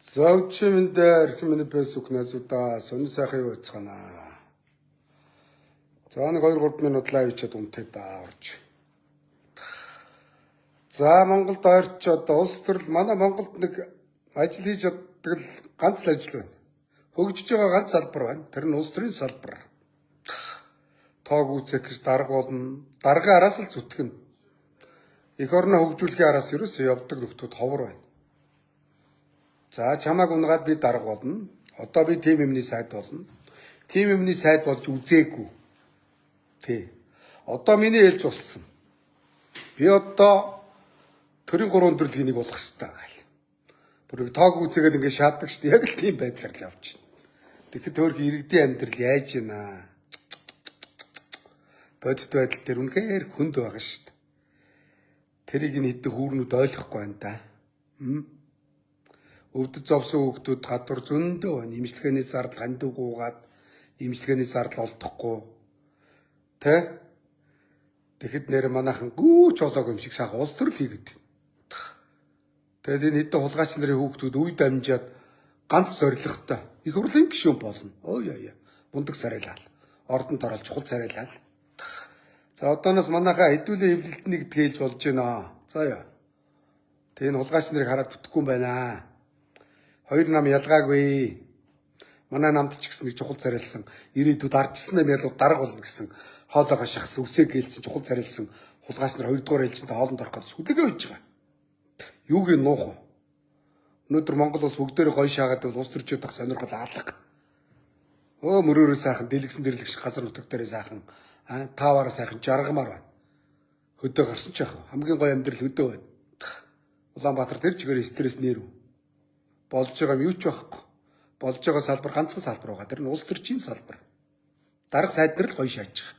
Зовчмэндэр хэмнэ бэсүк насудаа сонь сайхан юу байцгаана. За нэг 2-3 минут лайв чад унтээ даарч. За Монголд ойрчод улс төрөл манай Монголд нэг ажил хийж яддаг л ганц л ажил байна. Хөгжиж байгаа ганц салбар байна. Тэр нь улс төрийн салбар. Тоог үүсэх гэж дарга болно. Даргын араас л зүтгэн. Эх орноо хөгжүүлэхийн араас ерөөсөө явдаг нөхдүүд ховор байна. За чамааг унгаад би дарга болно. Одоо би тим юмны сайд болно. Тим юмны сайд болж үзээгүй. Тий. Одоо миний ээлж болсон. Би одоо төрийн 3 өдрөлгийг болох хэрэгтэй гал. Бүр тоог үзээгээд ингэ шааддаг шүү дээ. Яг л тийм байдлаар л явж байна. Тэгэхэд өөр иргэдийн амьдрал яаж ийна? Бодит байдал дээр үнэхээр хүнд байгаа шүү дээ. Тэрийг нь хэдэн хүүрнүүд ойлгохгүй байна да. Өвдөж зовсон хүүхдүүд гадуур зөндөө байна. Имчилгээний зардал хандив гуугаад имчилгээний зардал олдохгүй. Тэ? Тэгэхэд нэр манайхан гүүч олоог юм шиг сайхан улс төрөл хийгээд. Тэгээд энэ хэдэн хулгайч нарын хүүхдүүд үе дамжаад ганц зоригтой их хурлын гишүүн болно. Ой яа. Мундаг царайлал. Ордонд ороод чухал царайлал. За одооноос манайхаа хэдүүлээ эвлэлтнийг тгийлж болж байна. За яа. Тэгээ энэ хулгайч нарыг хараад бүтэхгүй юм байна. Хоёр нам ялгаагүй. Манай намд ч гэсэн нэг чухал царайлсан ирээдүйд ардчсан нам ялууд дарга болно гэсэн хоолойгоо шахсан үсээ гэлсэн чухал царайлсан хулгайч нар 2 дугаар ээлжинд хоолнд орох гэж сүлэгээ үйж байгаа. Юуг нь нуух вэ? Өнөөдөр Монгол улс бүгдээрээ гоё шаагаад бол улс төрчид дах сонирхол алга. Мөрөөрөө сайхан дэлгэсэн дэрлэгш газар нутаг дээрээ сайхан тааваараа сайхан жаргамаар байна. Хөдөө гарсан ч яах вэ? Хамгийн гоё амьдрал хөдөө байна. Улаанбаатар тэр чигээр стресс нэрв. Болж байгаа юм юу ч байхгүй. Болж байгаа салбар ганцхан салбар байгаа. Тэр нь улс төрчийн салбар. Дарга сайд нар л гоё шааж байгаа.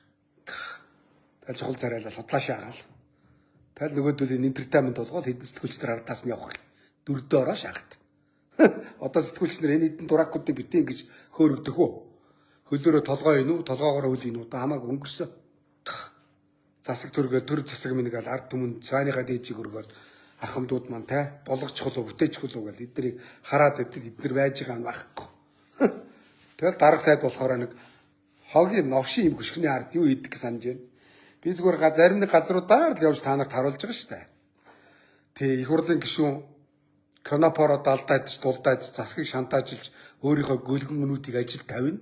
Тэгэл чухал царайлал худлаа шаагаал. Тэгэл нөгөөдөл энтертайнмент болгоод хэдэн сэтгүүлч нар ардаас нь явах. Дөрдөө ороо шаагад. Одоо сэтгүүлч нар энэ хэдэн дуракуудыг битээ ингэж хөөрөгдөх үү? Хөлөөрөө толгой ийн үү? Толгоогоороо хөл ийн үү? Одоо хамаагүй өнгөрсөн. Засаг төргөө төр засаг минийгээл ард түмэн цааныхаа дээжийг өргөөл ахмадууд маань те болгочихлоо бүтээчихлөө гэл эднийг хараад идэг эднэр байж байгаа юм байхгүй. Тэгэл дарга сайд болохоор нэг хогийн новшин юм хөшгөний ард юу идэг гэж санаж байна. Би зүгээр зарим нэг газруудаар л явж та нарт харуулж байгаа шүү дээ. Тэгээ их хурлын гишүүн Конопоро далдаад дулдаад засгийг шантаажилж өөрийнхөө гөлгөнүүдийг ажил тавина.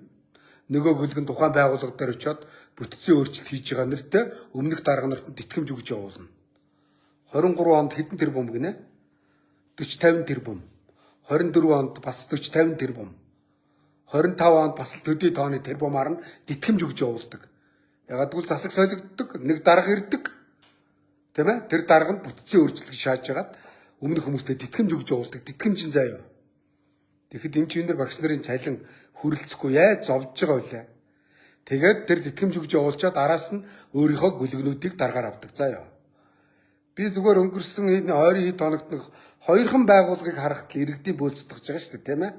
Нөгөө гөлгөн тухайн байгууллага дээр очиод бүтцийн өөрчлөлт хийж байгаа нэртэй өмнөх дарга нарт тэтгэмж өгж явуулна. 23 онд хэдэн тэрбум гинэ? 40-50 тэрбум. 24 онд бас 40-50 тэрбум. 25 онд бас төдий тооны тэрбумаар нь тэтгэмж өгж явуулдаг. Ягаад гэвэл засаг солигддог, нэг дарга ирдэг. Тийм ээ? Тэр дарга нь бүтцийн өөрчлөлт шааж хагаад өмнөх хүмүүстэй тэтгэмж өгж явуулдаг. Тэтгэмжийн заяа. Тэгэхэд эмчнэр багш нарын цалин хүрэлцэхгүй яаж зовж байгаа вэ? Тэгээд тэр тэтгэмж өгж явуулчаад араас нь өөрийнхөө гөлгөнүүдийг даргаар авдаг. Заяа. Би зүгээр өнгөрсөн энэ 20 хоногт нэг 2хан байгууллагыг харахад иргэдийн бөөцөж байгаа шүү дээ, тийм ээ?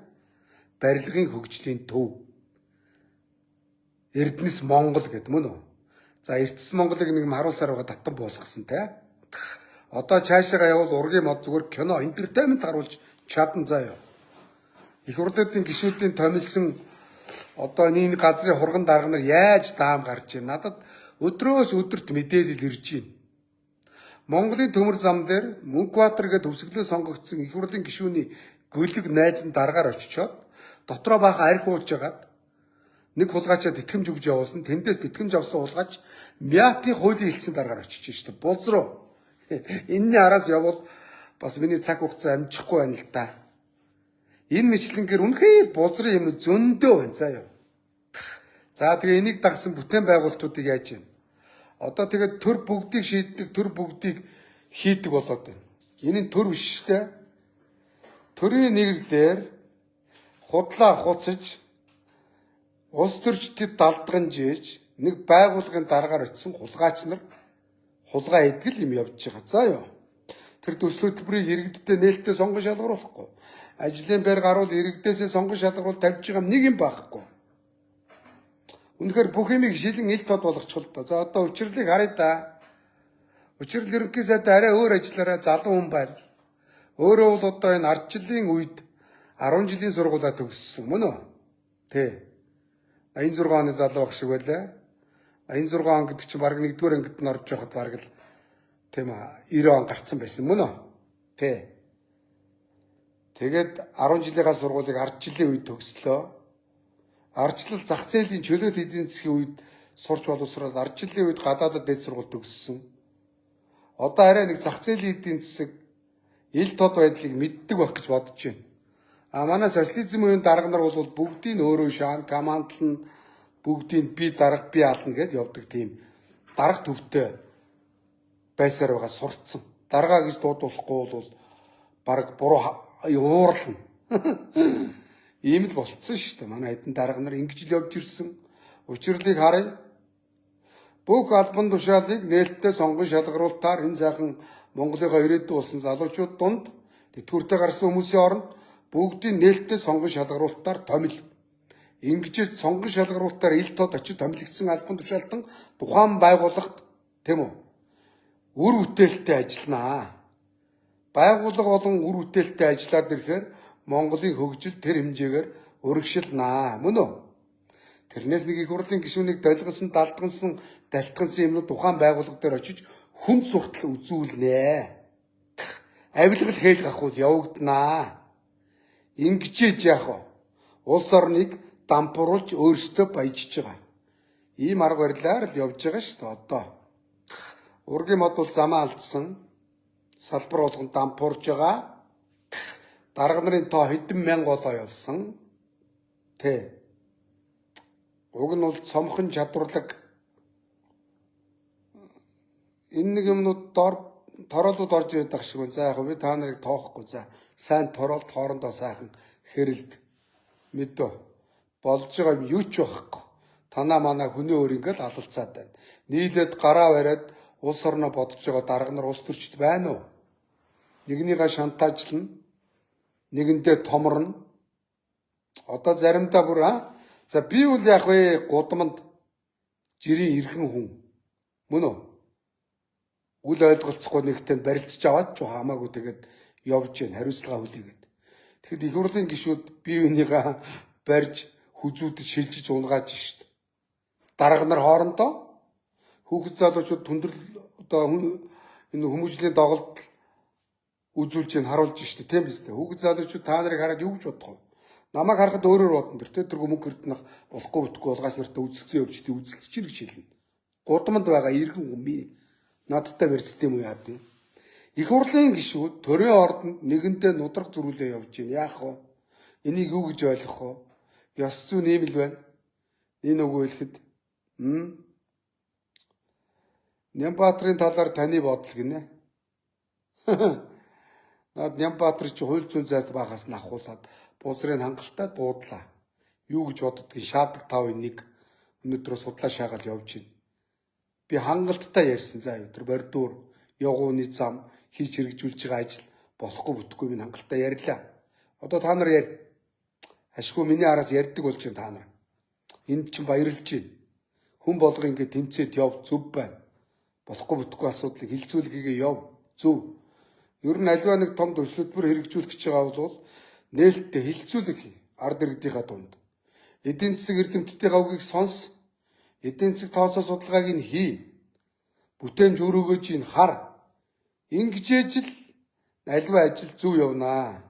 Барилгын хөгжлийн төв. Эрдэнэс Монгол гэдэг мөн үү? За Эрдэнэс Монголыг нэг харуулсаар байгаа татан буулгасан те. Одоо цаашаага явал ургийн мод зүгээр кино, энтертайнмент харуулж чадан заяа. Их хурлын гишүүдийн томилсон одоо энэ газрын хурган дарга нар яаж даам гарч ийн? Надад өдрөөс өдөрт мэдээлэл ирж байна. Монголын төмөр зам дээр Мөнхбаатар гэдэг төвсгөлөө сонгогдсон их хурлын гишүүний гөлөг найз нь даргаар очичоод дотроо баахан арх ууж хагаад нэг хулгайчаа тэтгэмж өгж явуулсан. Тэндээс тэтгэмж авсан хулгайч Мяатын хуулийн хэлтсийн даргаар очиж штэ. Бузруу. Энэний араас явбал бас миний цаг хугацаа амжихгүй байна л да. Энэ мэтлэнгээр үнэхээр бузрын юм зөндөө байна заяа. За тэгээ энийг дагсан бүтээн байгуулалтуудыг яаж юм? Одоо тэгээд төр бүгдийг шийддэг, төр бүгдийг хийдэг болоод байна. Энэ нь төр биш шүү дээ. Төрийн нэр дээр худлаа хуцаж улс төрчдөд далдган жээж нэг байгууллагын дараагаар очисон хулгайч нар хулгай идэл юм явж байгаа. За ёо. Тэр төсөл хөтөлбөрийг иргэдтэй нээлттэй сонгон шалгаруулахгүй. Ажлын байр гаруул иргэдээсээ сонгон шалгаруул тавьж байгаа нэг юм байхгүй. Үнэхээр бүх юмыг шилэн ил тод болгочихлоо да. За одоо учрлыг харъя да. Учрал ерөнхий сайд арай өөр ажиллаараа залуу хүн байна. Өөрөө бол одоо энэ ардчлалын үед 10 жилийн сургуулаа төгссөн мөн үү? Тэ. 86 оны залуу баг шиг байлаа. 86 он гэдэг чинь баг 1-р ангид нь орж явахад баг л тийм аа 90 он гарцсан байсан мөн үү? Тэ. Тэгээд 10 жилийнхаа сургуулийг ард жилийн үед төгслөө. Ардчлал зах зээлийн чөлөөт эдийн засгийн үед сурч боловсрол ард жилийн үед гадаадд дэд сургууль төгссөн. Одоо арай нэг зах зээлийн эдийн засаг ил тод байдлыг мэддэг байх гэж бодож байна. А манай социализм үеийн дарга нар бол бүгдийг өөрөө шаан командлан бүгдийг би дарга би ална гэдээ явдаг тийм дарга төвтэй байсаар байгаа сурцсан. Дарга гэж дуудуулахгүй бол баг буруу уурлна. Ийм л болцсон шүү дээ. Манай хэдэн дарга нар ингэж л явж ирсэн. Учирлыг харъя. Бүх албан тушаалыг нээлттэй сонгон шалгаруултаар энэ сайхан Монголынхаа ирээдүйн болсон залуучууд дунд тэтгэвртэй гарсан хүмүүсийн оронд бүгдийн нээлттэй сонгон шалгаруултаар томил. Ингэж сонгон шалгаруултаар ил тод очиж томилогдсон албан тушаалтан тухайн байгууллагт тийм үү? Үр бүтээлтэй ажилланаа. Байгууллага болон үр бүтээлтэй ажиллаад ирэхээр Монголын хөгжил тэр хэмжээгээр урагшилнаа. Мөн үү? Тэрнээс нэг их хурлын гишүүнийг долгосон, далдгансан, далтгансан юмнууд тухайн байгууллага дээр очиж хүн суртал үзүүлнэ. Авилгал хэл гахвал явагднаа. Ингэжээж яах вэ? Улс орныг дампууруулж өөрсдөө баяжиж байгаа. Ийм арга барилаар л явж байгаа шүү дээ одоо. Ургийн мод бол замаа алдсан. Салбар болгон дампуурж байгаа. Дарга нарын тоо хэдэн мянга болоо явсан. Тэ. Уг нь бол цомхон чадварлаг энэ нэг юмнууд тороолууд орж ирээд байгаа шиг байна. За яг би та нарыг тоохгүй. За сайн тороолт хоорондоо сайхан хэрэлд мэдөө болж байгаа юм юу ч байхгүй. Танаа манаа хүний өөр ингээл алалцаад байна. Нийлээд гараа бариад улс орноо бодож байгаа дарга нар улс төрчд байна уу? Нэгнийгээ шантаажлна. Нэгэндээ томорно. Одоо заримдаа бүр за би бол яг вэ гудамд жирийн иргэн хүн. Мөн үү? Үл ойлголцохгүй нэгтэй барилцж аваад ч хамаагүй тэгээд явж гэн хариуцлага хүлээгээд. Тэгэхэд их хурлын гишүүд бие биенийгээ барьж хүзүүдэж шилжиж унгааж шít. Дарга нар хоорондоо хүүхэд залуучууд түндрэл одоо энэ хүмүүжлийн доголдол үзүүлж ин харуулж шít тийм биз дээ. Хүүхэд залуучууд та нарыг хараад юу гэж бодох вэ? Намайг харахад өөрөөр бодно дэр тэргүй мөнгө хэрдэнэх болохгүй бүтгүй улгаас нартай үзэлцэн явж тий үзэлцэж ир гэж хэлнэ. Гудамд байгаа иргэн хүн би надтай барьцтай юм уу яа тий. Их хурлын гишүүд төрийн ордонд нэгэндээ нудраг зөрүүлээ явж гин яах вэ? Энийг юу гэж ойлгох вэ? Ёс зүйн ийм л байна. Энэ үгүй хэлэхэд Нямбаатрын талаар таны бодол гинэ. Наад Нямбаатар чи хууль зүйн зайлт багаас нь ахуулаад бузрын хангалттай дуудлаа. Юу гэж боддгийг шаадаг 5-1 өнөөдрөө судлаа шаагаад явж байна. Би хангалттай ярьсан заа юу. Тэр бордуур явгууны зам хийж хэрэгжүүлж байгаа ажил болохгүй бүтэхгүй минь хангалттай ярьлаа. Одоо та нар ярь. Ашгүй миний араас ярьдаг болж байна та нар. Энд чинь баярлж байна. Хүн болго ингэ тэнцээд яв зөв байна. Болохгүй бүтэхгүй асуудлыг хилцүүлгээгээ яв зөв. Ер нь аливаа нэг том төслөдбөр хэрэгжүүлэх гэж байгаа бол нээлттэй хилцүүлэг ард иргэдийнхаа дунд. Эдийн засаг эрдэмтдийн гавгийг сонс. Эдийн засаг тооцоо судалгааг нь хий. Бүтээмж өрөөгөөж ин хар. Ингэжээж л аливаа ажил зөв явнаа.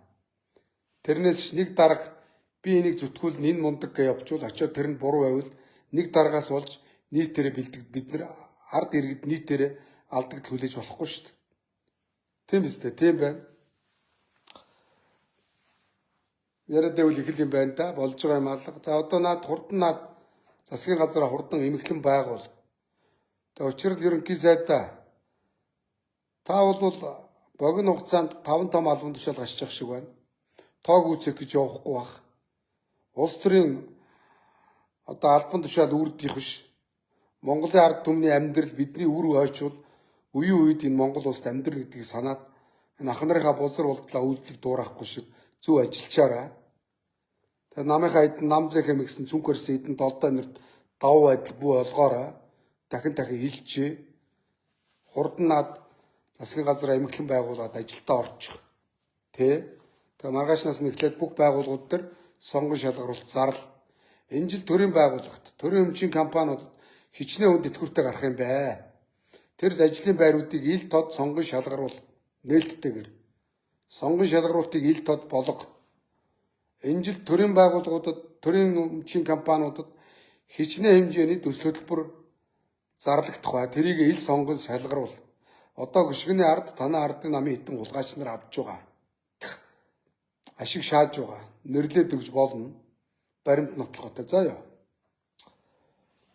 Тэрнээс нэг дарга би энийг зүтгүүл энэ мундаг гэж явуул очиод тэр нь буруу байвал нэг даргаас болж нийтээрээ бэлдэг бид нар ард иргэд нийтээрээ алдагд хүлээж болохгүй шүү дээ. Тийм биз дээ, тийм байна. Яриад байвал их л юм байна да. Болж байгаа юм алга. За одоо хурдан засгийн газараа хурдан эмхлэн байгуул. Тэгээ учрал ерөнхий сайдаа та бол богино хугацаанд 5 том албан тушаал гашчих шиг байна. Тоог үүсгэх гэж явахгүй бах. Улс төрийн одоо албан тушаал үрдих биш. Монголын ард түмний амьдрал бидний үр ойчвол үеийн үед энэ Монгол улсад амьдрал гэдгийг санаад энэ ах нарынхаа бузар болтлоо үйлдэл дуурахгүй шиг зөв ажиллачаарай. Тэгээ намынхаа эдэн нам зэхэм гэсэн цүнх барьсан эдэн долдоо нэрт давуу байдал бүү олгоорой. Дахин хэлчихье. Хурдан засгийн газар эмхлэн байгуулад ажилдаа орчих. Тэ? Тэгээ маргаашнаас нь эхлээд бүх байгууллагууд дээр сонгон шалгаруулалт зарлал. Энэ жил төрийн байгууллагт, төрийн өмчийн компаниудад хичнээн хүнд тэтгэвртэй гарах юм бэ. Тэр ажлын байруудыг ил тод сонгон шалгаруул нээлттэйгээр. Сонгон шалгаруулалтыг ил тод болго. Энэ жил төрийн байгууллагуудад, төрийн өмчийн компаниудад хичнээн хэмжээний төсөл хөтөлбөр зарлагдах бай. Тэрийг ил сонгон шалгаруул. Одоо гүшгний ард танай ардын намын хитэн хулгайч нар авч байгаа. Ашиг шааж байгаа. Нэрлээд өгж болно. Баримт нотлохотой. За яа.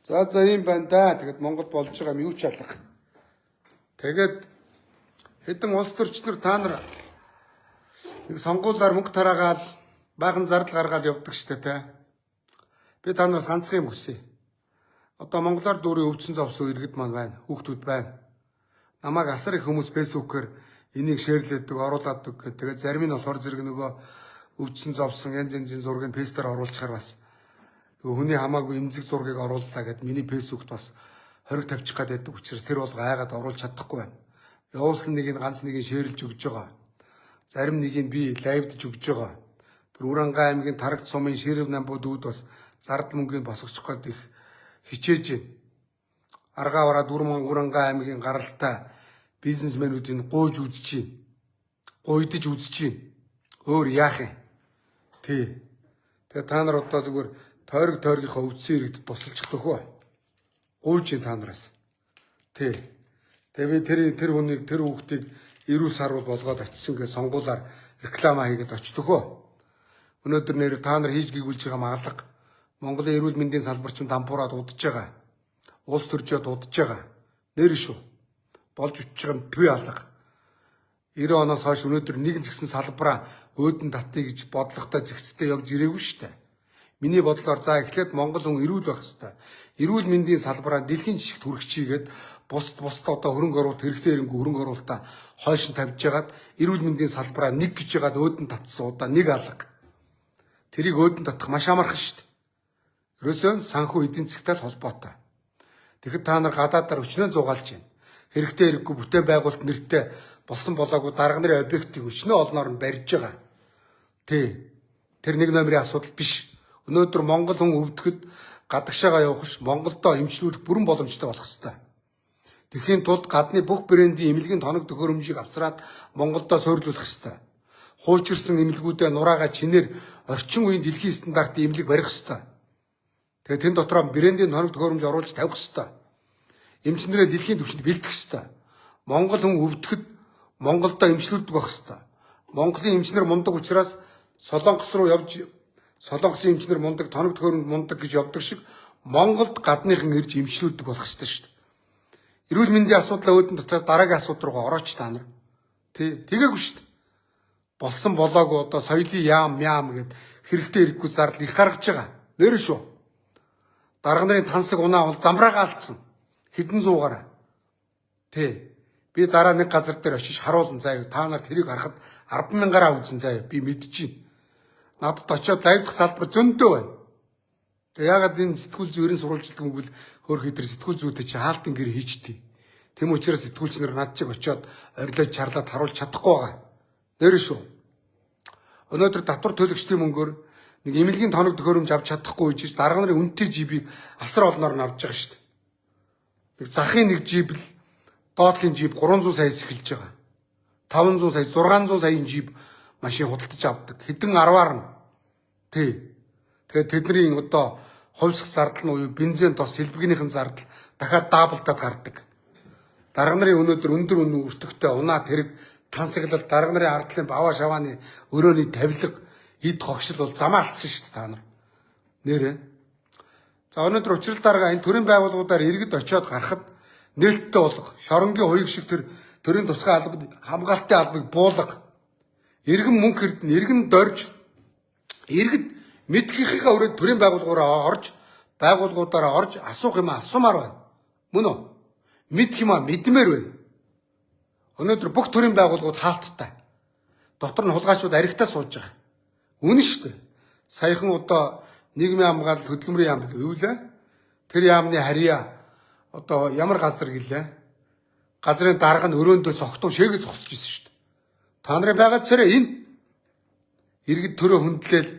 За ийм байна да. Тэгэд Монгол болж байгаа юм юу ч алга. Тэгээд хэдэн улс төрчнөр та нар нэг сонгуулиар мөнгө тараагаад баахан зардал гаргаад явдаг штэ те. Би та нараас ганцхан юм хүсье. Одоо монголоор дүүрийн өвчин зовсон иргэд маань байна. Хүүхдүүд байна. Намайг асар их хүмүүс фэйсбүүкээр энийг шеэрлэдэг, оруулаад өгөх. Тэгээд зарим нь болохоор зэрэг нөгөө өвчин зовсон янз янзын зургийг пэйстээр оруулчихаар бас хүний хамаагүй эмзэг зургийг орууллаа гэд миний фэйсбүүкт бас хориг тавьчих гээд байдаг учраас тэр бол гайгаад оруулж чадахгүй байна. Явуулсан нэг нь ганц нэг нь шеэрлж өгж байгаа. Зарим нэг нь би лайвдж өгж байгаа. Тэр Уранга аймгийн Тарагт сумын Ширэв намбууд үүд бас зардал мөнгөний босгочих гээд их хичээж байна. Аргаа бараад Уранга аймгийн гаралтай бизнесмэнүүдийн гуйж үзэж байна. Гуйдаж үзэж байна. Өөр яах юм? Тий. Тэгээ та нар одоо зүгээр тойргийнхаа өвдсөн иргэд тусалж төхөө. Гуйж байна та нараас. Тий. Тэгээ би тэр хүнийг тэр хүүхдийг эрүү сарвал болгоод очисон гэж сонгуулаар реклама хийгээд очтөхөө. Өнөөдөр нэр та нар хийж гүйгүүлж байгаа магалга Монголын эрүүл мэндийн салбар чинь дампуураад удаж байгаа. Улс төржөөд удаж байгаа. Нэр шүү. Болж үтж байгаа нь төвөө алга. 90 оноос хойш өнөөдөр нэг л гэсэн салбараа өөдөн татъя гэж бодлоготой зэгцтэй явж ирээгүй шүү дээ. Миний бодлоор за эхлээд Монгол хүн эрүүл байх ёстой. Эрүүл мэндийн салбараа дэлхийн жишгт хүргэчихийгээд бусд одоо хөрөнгө оруулалт хэрэгтэй хэрэггүй хөрөнгө оруулалтаа хойш нь тавьж ягаад эрүүл мэндийн салбараа нэг гэж ягаад өөдөн татсан удаа нэг алга. Тэрийг өөдөн татах маш амархан шүү дээ. Ерөөсөө санхүү эдийн засгтай холбоотой. Тэгэхэд та нар гадаадаар өчнөө зугаалж байна. Хэрэгтэй хэрэггүй бүтээн байгуулалт нэртэй болсон болоогүй дарга нарын объектыг өчнөө олноор нь барьж байгаа. Тий. Тэр нэг номерын асуудал биш. Өнөөдөр Монгол хүн өвдөхөд гадагшаага явах ш Монголдоо эмчлүүлэх бүрэн боломжтой болох ёстой. Тэхийн тулд гадны бүх брендийн эмнэлгийн тоног төхөөрөмжийг авсраад Монголдоо суйрлуулах ёстой. Хуучирсан эмнэлгүүдэд нураагаа чинээр орчин үеийн дэлхийн стандартын эмнэлэг барих ёстой. Тэгээ тэн дотроо брендийн тоног төхөөрөмж оруулж тавих ёстой. Эмчнэрээ дэлхийн түвшинд бэлтгэх ёстой. Монгол хүн өвдөхөд Монголдоо эмчлүүлдэг байх ёстой. Монголын эмчнэр мундаг учраас Солонгос руу явж Солонгосын эмчнэр мундаг, тоног төхөөрөмж мундаг гэж явдаг шиг Монголд гадныхан ирж эмчлүүлдэг болох ёстой шүү дээ. Эрүүл мэндийн асуудлаа өөдөн дотроос дараагийн асуудал руугаа орооч та нар. Тий, тэгээгүй шүү дээ. Болсон болоогүй одоо соёлын яам гэд хэрэгтэй хэрэггүй зардал их гаргаж байгаа. Нэр шүү. Дарга нарын тансаг унаа бол замраагаа алдсан. Хэдэн зуугаараа. Тий. Би дараа нэг газар дээр очиж харуулсан заяа. Та нар тэрийг харахад 100000-аараа үзэн заяа. Би мэдчихээн. Надад очиод лайвдах салбар зөндөө байна. Тэгээ ягаад энэ сэтгүүл зүйрэн сурвалждаг юм бол хөрх хитэр сэтгүүл зүйтэй чи хаалтын гэр хийчтэй. Тэм учраас сэтгүүлч нар над чиг очиод орилоод чарлаад харуулж чадахгүй байгаа. Нэр шүү. Өнөөдөр татвар төлөгчдийн мөнгөөр нэг эмнэлгийн тоног төхөөрөмж авч чадахгүй гэж дарга нарын үнэтэй жибийг асар олноор нь авч байгаа шүү дээ. Нэг захын нэг жиб л доотлын жиб 300 саяас эхэлж байгаа. 500 сая 600 саяын жиб машин худалдаж авдаг. Хэдэн 10-аар нь. Тий. Тэгээд тэдний одоо хувьсах зардал нь уу бензин тос хэлбэгнийхэн зардал дахиад даблдаад гардаг. Дарга нарын өнөөдөр өндөр үнэ өртөгтэй унаа тэрэг тансаглал дарга нарын ардлын баваа шавааны өрөөний тавилга эд хогшил бол замаа алдсан шүү дээ та нар. Нэрэ. За өнөөдөр учрал дарга энэ төрийн байгууллагуудаар иргэд очиод гарахад нээлттэй болгох, шоронгийн хуйг шиг тэр төрийн тусгай албад хамгаалтын албыг буулга. Иргэн мөнгө хэрдэн, иргэн дорж, иргэд мэдхийнхээ өрөөд төрийн байгууллагуудаараа орж асуух юм асуумаар байна. Мөн үү? Мэдх юм мэдмээр байна. Өнөөдөр бүх төрийн байгууллагууд хаалттай. Дотор нь хулгайчууд аригтаа сууж байгаа. Үнэн шүү дээ. Саяхан одоо нийгмийн хамгаалал хөдөлмөрийн яам юу лээ? Тэр яамны харьяа одоо ямар газар гэлээ? Газрын дарга нь өрөөндөө согтуу шээгээ зогсож ирсэн шүү дээ. Та нарын байгаа царай энэ. Иргэд төрөө хүндлээл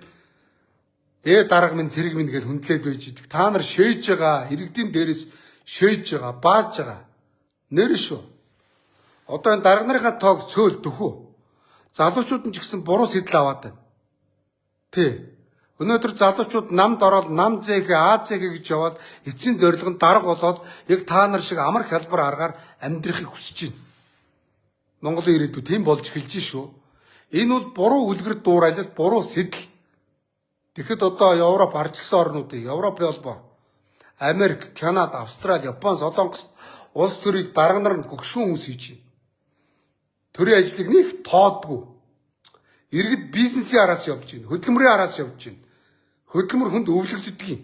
дарга минь цэрэг минь гэж хүндлээд байж идэг. Та нар шөөж байгаа, иргэдийн дээрээс шөөж байгаа, бааж байгаа. Нэр шүү. Одоо энэ дарга нарын тоог цөөл дөхөө. Залуучууд нь ч гэсэн буруу сэтэл аваад байна. Тий. Өнөөдөр залуучууд намд ороод нам зээхэ, Азэхэ гэж яваад эцсийн зорилго нь дарга болоод яг та нар шиг амар хялбар аргаар амьдрахыг хүсэж байна. Монголын ирээдүйд тийм болж эхэлж шүү. Энэ бол буруу үлгэр дуурайлал, буруу сэтэл. Тэгэхэд одоо Европ арчилсан орнуудыг, Европын холбоо, Америк, Канада, Австрали, Япон, Солонгос улс төрийг дарга нар нь гөгшүүн үс хийж байна. Төрийн ажлыг нэг тоодгүй. Иргэд бизнесийн араас явж байна. Хөдөлмөрийн араас явж байна. Хөдөлмөр хүнд өвлөгддөг юм.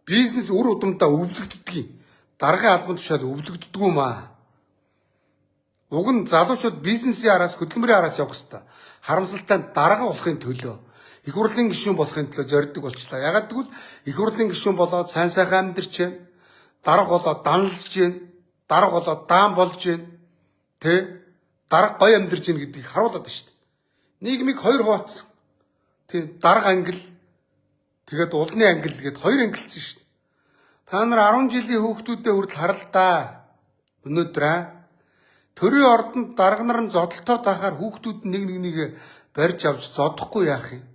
Бизнес үр удамдаа өвлөгддөг юм. Даргын албан тушаал өвлөгддөг юм аа. Уг нь залуучууд бизнесийн араас, хөдөлмөрийн араас явах хэрэгтэй. Харамсалтай нь дарга болохын төлөө, их хурлын гишүүн болохын төлөө зорддог болчлаа. Ягаад гэвэл их хурлын гишүүн болоод сайн сайхан амьдарч байна. Дарга болоод данлж байна. Дарга болоод даан болж байна. Тэ? Дарга гоё амьдарч байна гэдгийг харуулдаг шүү дээ. Нийгмийг хоёр хуваацсан. Тийм дарга ангил тэгээд улны ангил гээд хоёр ангилсан шүү дээ. Та нар 10 жилийн хүүхдүүдэд хүртэл харалдаа. Өнөөдөр төрийн ордонд дарга нар нь зодолтой тахаар хүүхдүүд нэг нэг барьж авч зодохгүй яах юм?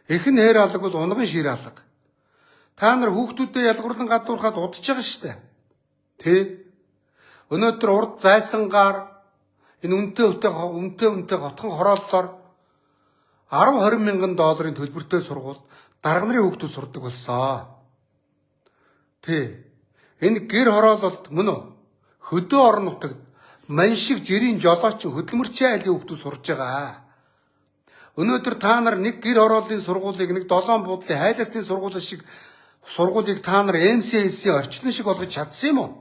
Эхэн хэр алга бол унган шир алга. Та нар хүүхдүүдэд ялгуурлан гадуурхаад удаж байгаа шүү дээ. Тэ? Өнөөдөр урд зайсангаар энэ үнэтэй готхон хорооллоор 10-20 мянган долларын төлбөртэй сургуульд дарга нарын хүүхдүүд сурдаг болсон. Тэ. Энэ гэр хороололт мөн үү? Хөдөө орон нутагт мань шиг жирийн жолооч хөдөлмөрчийн айлын хүүхдүүд сурж байгаа. Өнөөдөр та нар нэг гэр хорооллын сургуулийг нэг 7 буудлын хайлаастын сургууль шиг сургуулийг та нар MCS-ийн орчлон шиг болгож чадсан юм уу?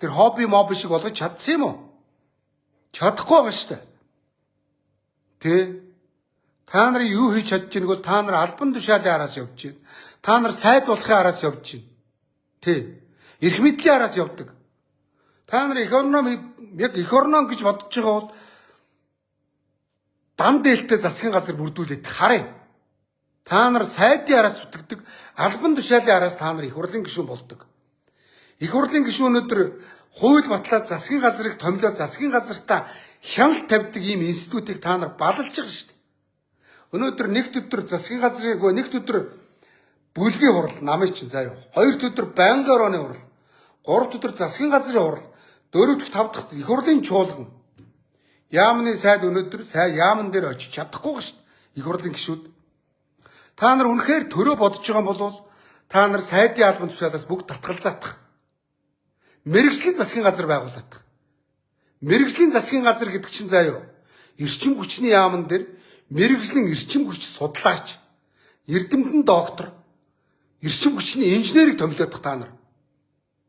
Тэр хобби моб шиг болгож чадсан юм уу? Чадахгүй байгаа шүү дээ. Тэ? Та нарын юу хийж чадж байгааг бол та нар албан тушаалын араас явж байна. Та нар сайд болохын араас явж байна. Тэ? Эрх мэдлийн араас явдаг. Та нар эх орноо яг эх орноо гэж бодож байгаа бол дан дээлтэй засгийн газар бүрдүүлээд харъя. Та нар сайдын араас зүтгэдэг, албан тушаалын араас та нар их хурлын гишүүн болдог. Их хурлын гишүүн өнөөдөр хууль батлаад засгийн газрыг томилоод засгийн газартаа хяналт тавьдаг ийм институтыг та нар балалж байгаа шүү дээ. Өнөөдөр нэгд өдөр засгийн газрыг нэгд өдөр бүлгийн хурал намын чинь заяа. Хоёрт өдөр байнгын орооны хурал. Гуравт өдөр засгийн газрын хурал. Дөрөвт дэх тавт дэх их хурлын чуулган. Яамны сайд өнөөдөр яамн дээр очиж чадахгүй шүү дээ. Их хурлын гишүүд. Та нар үнэхээр төрөө бодож байгаа бол та нар сайдын албан тушаалаас бүгд татгалзаадах. Мэргэжлийн засгийн газар байгуулдаг. Мэргэжлийн засгийн газар гэдэг чинь заяа. Эрчим хүчний яамн дээр мэргэжлийн эрчим хүч судлаач, эрдэмтэн доктор, эрчим хүчний инженерийг томилоодох та нар.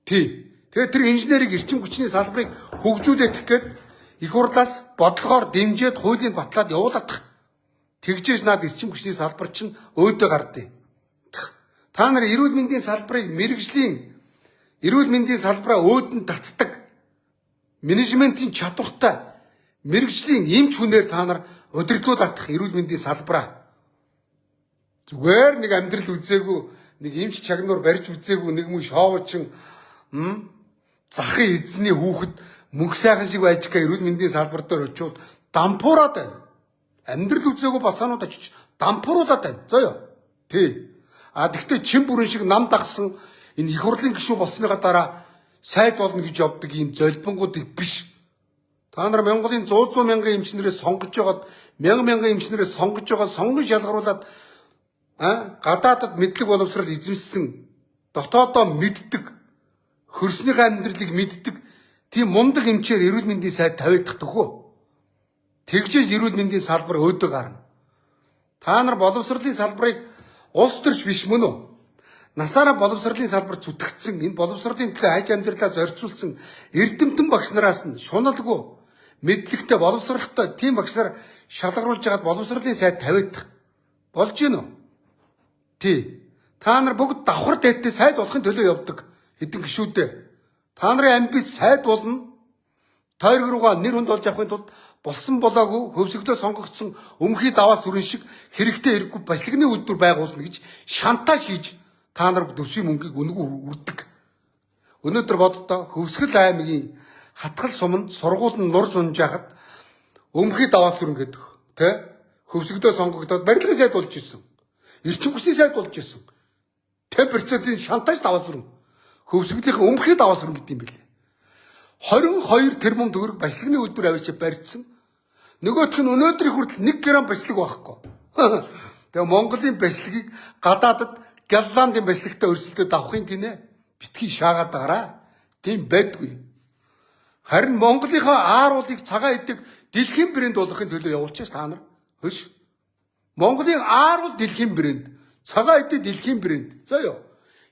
Тий. Тэгээд тэр инженерийг эрчим хүчний салбарыг хөгжүүлэх гээд их хурлаас бодлогоор дэмжиж хуулийн батлаад явуулах. Тэгжээж над эрчим хүчний салбар чинь өөдөө гардыг. Та нар эрүүл мэндийн салбарыг эрүүл мэндийн салбараа өөдөнд татдаг. Менежментийн чадвартай мэрэгжлийн эмч хүнээр та нар удирдуулах эрүүл мэндийн салбараа. Зүгээр нэг амьдрал үзээгүй, нэг эмч чагнуур барьж үзээгүй нэг муу шоучин захын эзний хүүхэд мөнгө сайхан шиг байж ка эрүүл мэндийн салбар дээр очиод дампуураад байна. Амьдрал үзээгүй бацаанууд очиж дампууруулаад байна. Зөөё. Тий. Тэгтээ чин бүрэн шиг нам дагсан энэ их хурлын гишүүн болсныхаа дараа сайд болно гэж явдаг ийм золбингуудыг биш. Та нар Монголын 100 мянган эмчнэрээс сонгож байгаад мянган эмчнэрээс сонгож байгаа сонгож ялгаруулад гадаадад мэдлэг боловсрал эзэмшсэн дотоодоо мэддэг хөрснийхээ амьдралыг мэддэг тийм мундаг эмчээр эрүүл мэндийн сайд тавиадах төхөө. Тэгжээж эрүүл мэндийн салбар өөдөө гарна. Та нар боловсролын салбарыг улс төрч биш мөн үү? Насаараа боловсролын салбар зүтгэгдсэн энэ боловсролын төлөө аж амьдралаа зорьцуулсан эрдэмтэн багш нараас нь шуналгүй мэдлэгтэй боловсролтой тийм багш нар шалгаруулж хагаад боловсролын сайд тавиадах болж гин үү? Тий. Та нар бүгд давхар дээдтэй сайд болохын төлөө явдаг хэдэн гишүүдээ. Та нарын амбиц сайд болно. Тойрог руугаа нэр хүнд олж авахын тулд болсон болоогүй хөвсгөлөө сонгогдсон өмхий даваас сүрэн шиг хэрэгтэй хэрэггүй баслагны үйлдвэр байгуулна гэж шантаж хийж та нар төсвийн мөнгийг өнгөө үрдэг. Өнөөдөр боддоо хөвсгөл аймгийн хатгал суманд сургууль нь нурж унжаахад өмхий даваас сүрэн гэдэг тэ хөвсгөлөө сонгогдоод барилгын сайд болж ирсэн. Эрчим хүчний сайд болж ирсэн. 50%-ийн шантаж даваас сүрэн хөвсгөлийн өмхий даваас сүрэн гэдэг юм билээ. 22 тэрбум төгрөг баслагны үйлдвэр авчиж барьсан. Нөгөөх нь өнөөдрийн хүртэл 1 грамм бачлаг байхгүй. Тэгээ Монголын бачлагийг гадаадад Галландын бачлагтай өрсөлдөд авахын гинэ битгий шаагаад байгаараа. Тийм байдгүй. Харин Монголынхаа ааруулыг цагаан идэг дэлхийн брэнд болгохын төлөө явуулчихсан та нар. Хөш. Монголын ааруул дэлхийн брэнд, цагаан идэг дэлхийн брэнд. За ёо.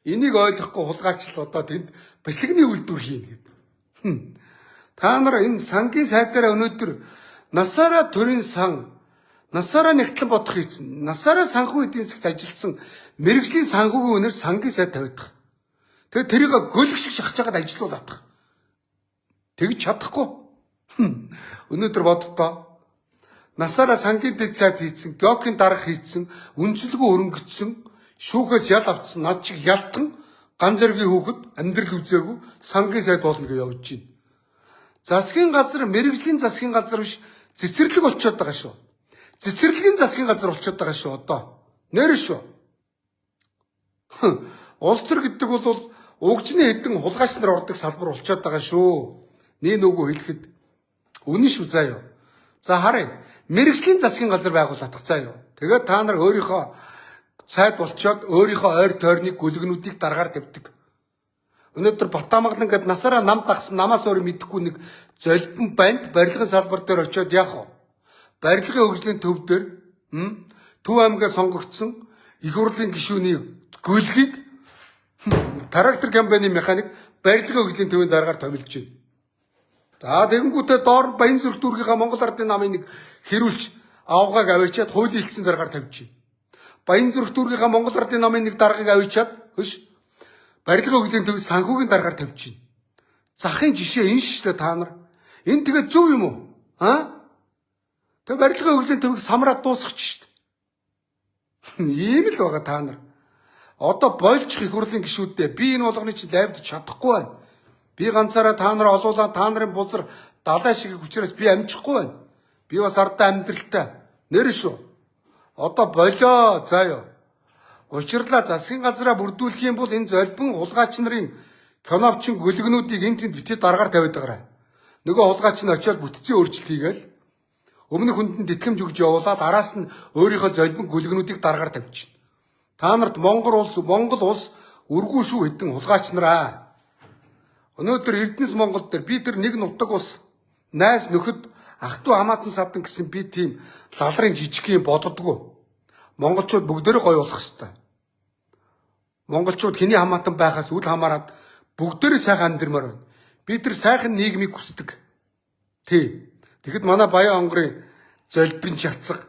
Энийг ойлгохгүй хулгайчлал одоо тэнд бачлагны үйлдвэр хийн гэдэг. Та нар энэ сангийн сайдаараа өнөөдөр насаараа төрийн сан, насаараа нэгтлэн бодох хийсэн, насаараа санхүү эдийн засагт ажилласан мэрэгжлийн санхүүгийн үнээр сангийн сайд тавиадах. Тэгээ тэрийг гөлөг шиг шахаж байгаад ажилуулдаг. Тэгж чадахгүй. Өнөөдөр боддоо насаараа сангийн дэд сайд хийсэн, геокийн дарга хийсэн, үнцэлгүй өрөнгөцсөн, шүүхээс ял авцсан, над чиг ялтан ганц зэргийн хүүхэд амьдрал үзээгүй сангийн сайд болно гэж явж байна. Засгийн газар мэрэгжлийн засгийн газар биш цэцэрлэг болчиход байгаа шүү. Цэцэрлэгийн засгийн газар болчиход байгаа шүү одоо. Нэр шүү. Улс төр гэдэг бол угжны хэдэн хулгайч нар ордог салбар болчиход байгаа шүү. Нин үгүй хэлэхэд үнэн шүү заа юу. За харъя. Мэргэжлийн засгийн газар байгуулах заа юу. Тэгээд та нар өөрийнхөө сайд болчоод өөрийнхөө ойр тойрны гүлгнүүдийг дараагаар тавьдаг. Өнөөдөр Батамгалан гэдэг насаараа нам дагсан намаас өөр мэдэхгүй нэг золбин банд барилгын салбар дээр очиод яах вэ? Барилгын хөгжлийн төв дээр Төв аймгаа сонгогдсон их хурлын гишүүний гүйлгийг трактор компани механик барилгын хөгжлийн төвийн дараагаар томилж байна. За тэгэнгүүтээ доор Баян зүрх дүүргийнхаа Монгол Ардын намын нэг хэрүүлж авгааг авчиад хуулийн хэлтсэн дараагаар тавьж байна. Баян зүрх дүүргийнхаа Монгол Ардын намын нэг даргаыг авчиад хөш барилгын хөгжлийн төвийн санхүүгийн дараагаар тавьж байна. Захын жишээ энэ шүү дээ та нар. Энэ тэгээ зөв юм уу? Тэгээ барилгын хөгжлийн төвийг самраад дуусгач шүү дээ. Ийм л байгаа та нар. Одоо больчих их хурлын гишүүдтэй би энэ болгоны чинь лайвдж чадахгүй байна. Би ганцаараа та нар олуулаад та нарын бузар далай шиг хүчрээс би амжихгүй байна. Би бас ардаа амьдралтай. Нэр шүү. Одоо болоо заа ёо. Учирлаа засгийн газараа бүрдүүлэх юм бол энэ золбин хулгайч нарын киновчин гөлгнүүдийг энэ тэнд битээ дараагаар тавиад байгаарай. Нөгөө хулгайч нь очиод бүтцийн өөрчлөлт хийгээл өмнөх хүндэн тэтгэмж өгж явуулаад араас нь өөрийнхөө золбин гөлгнүүдийг дараагаар тавьчихна. Та нарт Монгол улс үргүй шүү хэдэн хулгайч нараа. Өнөөдөр Эрдэнэс Монгол дээр би тэр нэг нутаг ус найз нөхөд ах トゥ хамаатан садан гэсэн би тийм лалрын жижиг юм боддгоо. Монголчууд бүгдээрээ гоё болох хэвээр. Монголчууд хэний хамаатан байхаас үл хамааран бүгдээрээ сайхан амьдрмаар байна. Би тэр сайхан нийгмийг хүсдэг. Тий. Тэгэхэд манай Баян онгорын золбин чацаг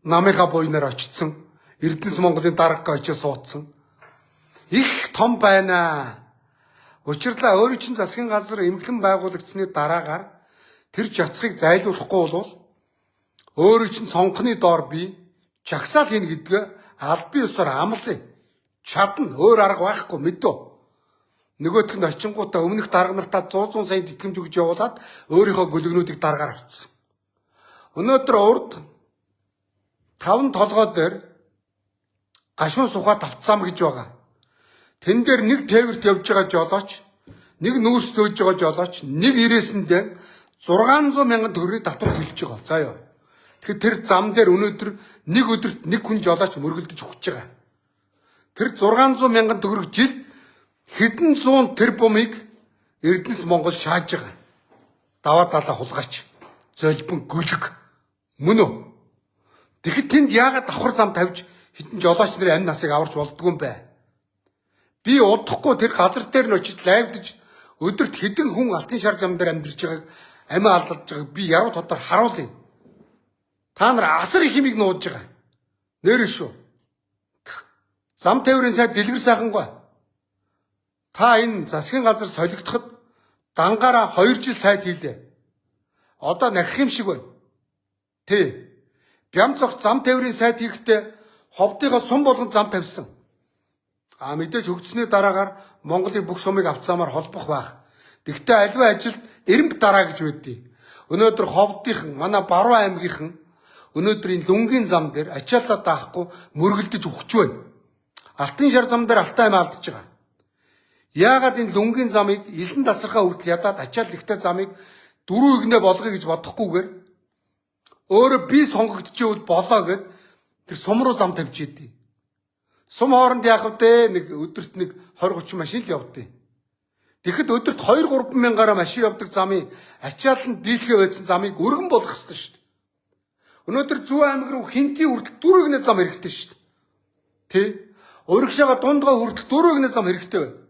намынхаа буйнаар очсон. Эрдэнэс Монголын дарга очиж суудсан. Их том байна. Учирлаа өөрийн чинь засгийн газар эмхлэн байгуулагдсны дараагаар тэр жацхыг зайлуулахгүй бол өөрийн чинь цонхны доор би жагсаал хийнэ гэдгээ аль бие ёсоор амлаа. Чадна өөр арга байхгүй мэдөө. Нөгөөх нь очингуудаа өмнөх дарга нартаа 100 сая тэтгэмж өгж явуулаад өөрийнхөө гөлгнүүдийг дараагаар авцсан. Өнөөдөр урд 5 толгой дээр гашуун сухаа тавцсан гэж байгаа. Тэн дээр нэг тээвэрт явж байгаа жолооч, нэг нүүрс зөөж байгаа жолооч, нэг ирээсэндээ 600 мянган төгрөгийг татвар төлж байгаа. За ёо. Тэгэхээр тэр зам дээр өнөөдөр нэг өдөрт нэг хүн жолооч мөргөлдөж өгч байгаа. Тэр 600 мянган төгрөг жилд хэдэн зуун тэрбумыг Эрдэнэс Монгол шааж байгаа. Даваа далаа хулгайч, золбин гөлөг мөн үү? Тэгэхэд тэнд яагаад давхар зам тавьж хэдэн жолооч нарын амь насыг аварч болдгоо юм бэ? Би удахгүй тэр газар дээр нь очиж лайвдж өдөрт хэдэн хүн алтын шар зам дээр амьдарч байгааг амиа алдаж байгааг би яруу тодор харуулъя. Та нар асар их хэмиг нууж байгаа. Нэр шүү. Зам тээврийн сайд дэлгэр сайхангүй. Та энэ засгийн газар солигдоход дангаараа 2 жил сайд хийлээ. Одоо нахих юм шиг байна. Тий. Бям цогц зам тээврийн сайд хийхдээ ховдынхоо сум болгон зам тавьсан. Мэдээж хөгжсөний дараагаар Монголын бүх сумыг авцаамаар холбох байх. Тэгвэл альва ажилд эрэмб дараа гэж байдгийг. Өнөөдөр ховдынхан манай Баруун аймгийнхан өнөөдрийн лүнгийн зам дээр ачаалаа даахгүй мөргөлдөж өгч байна. Алтан шар зам дээр алтай аймаа алдаж байгаа. Яагаад энэ лүнгийн замыг элен тасархаа хүртэл ядаад ачаал ихтэй замыг дөрөв игнэ болгоё гэж бодохгүйгээр өөрөө би сонгогдчихвэл болоо гэд тэр сум руу зам тавьж идэв. Сум хооронд яах вэ? Нэг өдөрт нэг 20-30 машин л явдیں۔ Тэгэхэд өдөрт 2-3 мянгаар машин явдаг замын ачааланд дийлхэ байдсан замыг өргөн болгох ёстой шүү дээ. Өнөөдөр Зүүн аймаг руу Хинтийн хүртэл 4 игнэ зам хэрэгтэй шүү дээ. Тэ? Урагшаага дундгаа хүртэл 4 игнэ зам хэрэгтэй байна.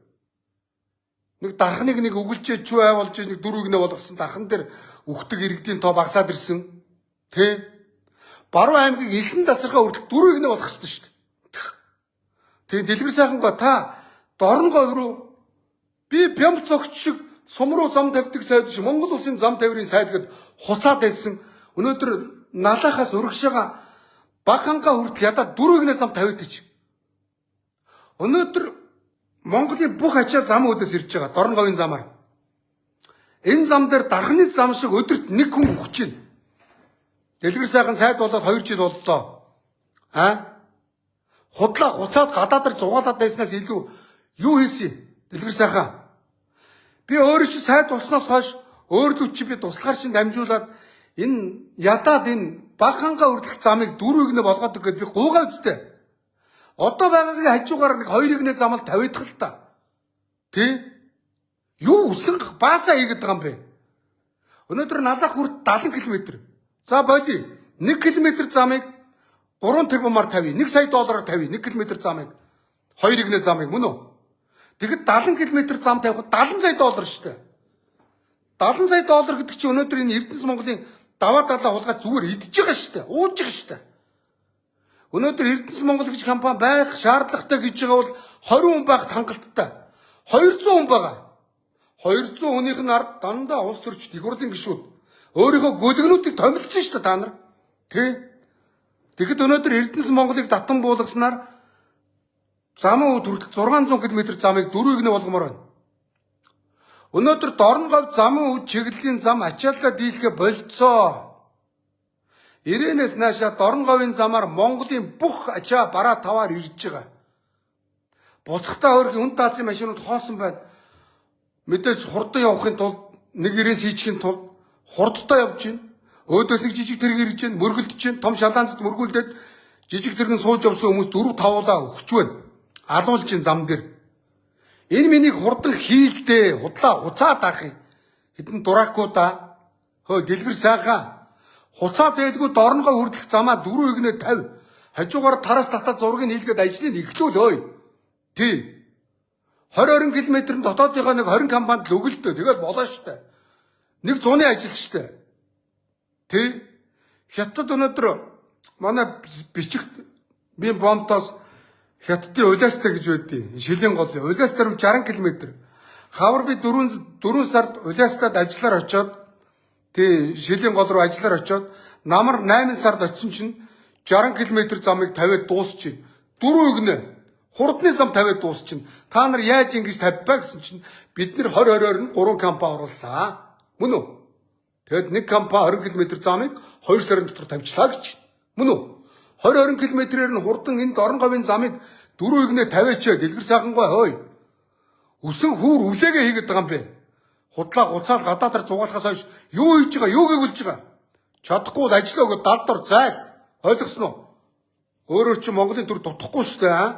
Нэг дархныг нэг өгүүлжээ чүү байгуулж нэг 4 игнэ болгосон дархан дээр үхдэг иргэдийн тоо багасаад ирсэн. Тэ? Баруун аймгийг элсэн тасархаа хүртэл 4 игнэ болгох ёстой шүү дээ. Тэгээ дэлгэр сайхангаа та дорн говь руу би бям цогч шиг сум руу зам тавьдаг сайд биш Монгол улсын зам тээврийн сайд гэд хуцаад байсан. Өнөөдөр налахаас урагшаага Бахангаа хүртэл ядаад 4 игнэ зам тавиад ич. Өнөөдөр Монголын бүх ачаа зам өөдөөс ирж байгаа дорн говийн замаар. Энэ зам дээр дархны зам шиг өдөрт нэг хүн өгч байна. Дэлгэр сайхан сайд болоод 2 жил боллоо. Худлаа хуцаад гадаадаар зугаалаад байснаас илүү юу хийсэн? Дэлгэр сайхан. Би өөрөө чи сайд болсноос хойш өөрлөв чи би туслахаар чинь дамжуулаад энэ ядаад энэ Бахангаа хүртэлх замыг 4 игнэ болгоод өгöd би гуугаа үстэй. Одоо байгаагийн хажуугаар нэг 2 игнэ зам л тавиадах л та. Тэ? Юу үсэн баасаа хийгээд байгаа юм бэ? Өнөөдөр надад хүрт 70 км. За боли 1 км замыг 3 тэрбумаар тавья. 1 сая доллараар тавья. 1 км замыг. 2 игнэ замыг мөн үү? Тэгэхэд 70 км зам тавихад 70 сая доллар шүү дээ. 70 сая доллар гэдэг чинь өнөөдөр энэ Эрдэнэс Монголын даваа далаа хулгай зүгээр идэж байгаа шүү дээ. Ууж байгаа шүү дээ. Өнөөдөр Эрдэнэс Монгол гэж компани байх шаардлагатай гэж байгаа бол 20 хүн байх хангалттай. 200 хүн байгаа. 200 хүнийх нь ард дандаа улс төрч дээгүүрлийн гишүүд өөрийнхөө гөлгнүүдийг томилсон шүү дээ та нар. Тэ? Тэгэхэд өнөөдөр Эрдэнэс Монголыг татан буулгаснаар замын үд хүртэл 600 км замыг 4 игнэ болгомоор байна. Өнөөдөр дорн говь замын үд чиглэлийн зам ачааллаа дийлхэ болцоо. Ирээнээс наашаа дорн говийн замаар Монголын бүх ачаа бараа таваар ирж байгаа. Буцахтаа хөргийн үн таацын машинууд хоосон байна. Мэдээж хурдан явахын тулд нэг ирээс хийчихин тулд хурдтай явж байна. Өөдөөс нэг жижиг тэрэг ирж байна, мөргөлдөж байна. Том шалаанцад мөргүүлдээд жижиг тэрэг нь сууж явсан хүмүүс 4-5 удаа өгч байна. Алуулж байна зам дээр. Энэ миний хурдан хийлдээ, худлаа хуцаад авах юм. Хэдэн дуракуудаа хөө дэлгэр сайхан хуцаад байдгүй дорногоо хүрдэх замаа 4 игнэ 50. Хажуугаар тараас татаад зургийг хийлгээд ажлыг эхлүүл ой. Тий. 20 км дотоодынхоо нэг 20 компанид л өгөлдөө. Тэгээд болоо штэ. Нэг зуны ажил штэ. Тий. Хятад өнөөдөр манай бичигт би бомтоос Хятадын Улаастай гэж байдیں۔ Шилийн гол. Улаастай руу 60 км. Хавар би 4 сард Улаастад ажиллаар очиод тий Шилийн гол руу ажиллаар очиод намар 8 сард очисон чинь 60 км замыг тавиад дуусчих. 4 игнэ хурдны зам тавиад дуусчих. Та нар яаж ингэж тавьбаа гэсэн чинь бид нэр 20-20-оор нь 3 компани оруулсан. Мөн үү? Тэгэд нэг компани 20 км замыг 2 сарын дотор тавьчлаа гэж. Мөн үү? 20 км-ээр нь хурдан энэ дорн говийн замыг 4 игнэ тавиач дэлгэр сайхангаа хөөй. Үсэн хүүр үлээгээ хийгээд байгаа юм бэ. Худлаа гуцаал гадаадаар зугаалахаас хойш юу хийж байгаа, юу гээгүүлж байгаа. Чадахгүй бол ажиллаа өгөө далд дор зайл. Ойлгосноо? Өөрөө чи Монголын төр дутхгүй шүү дээ.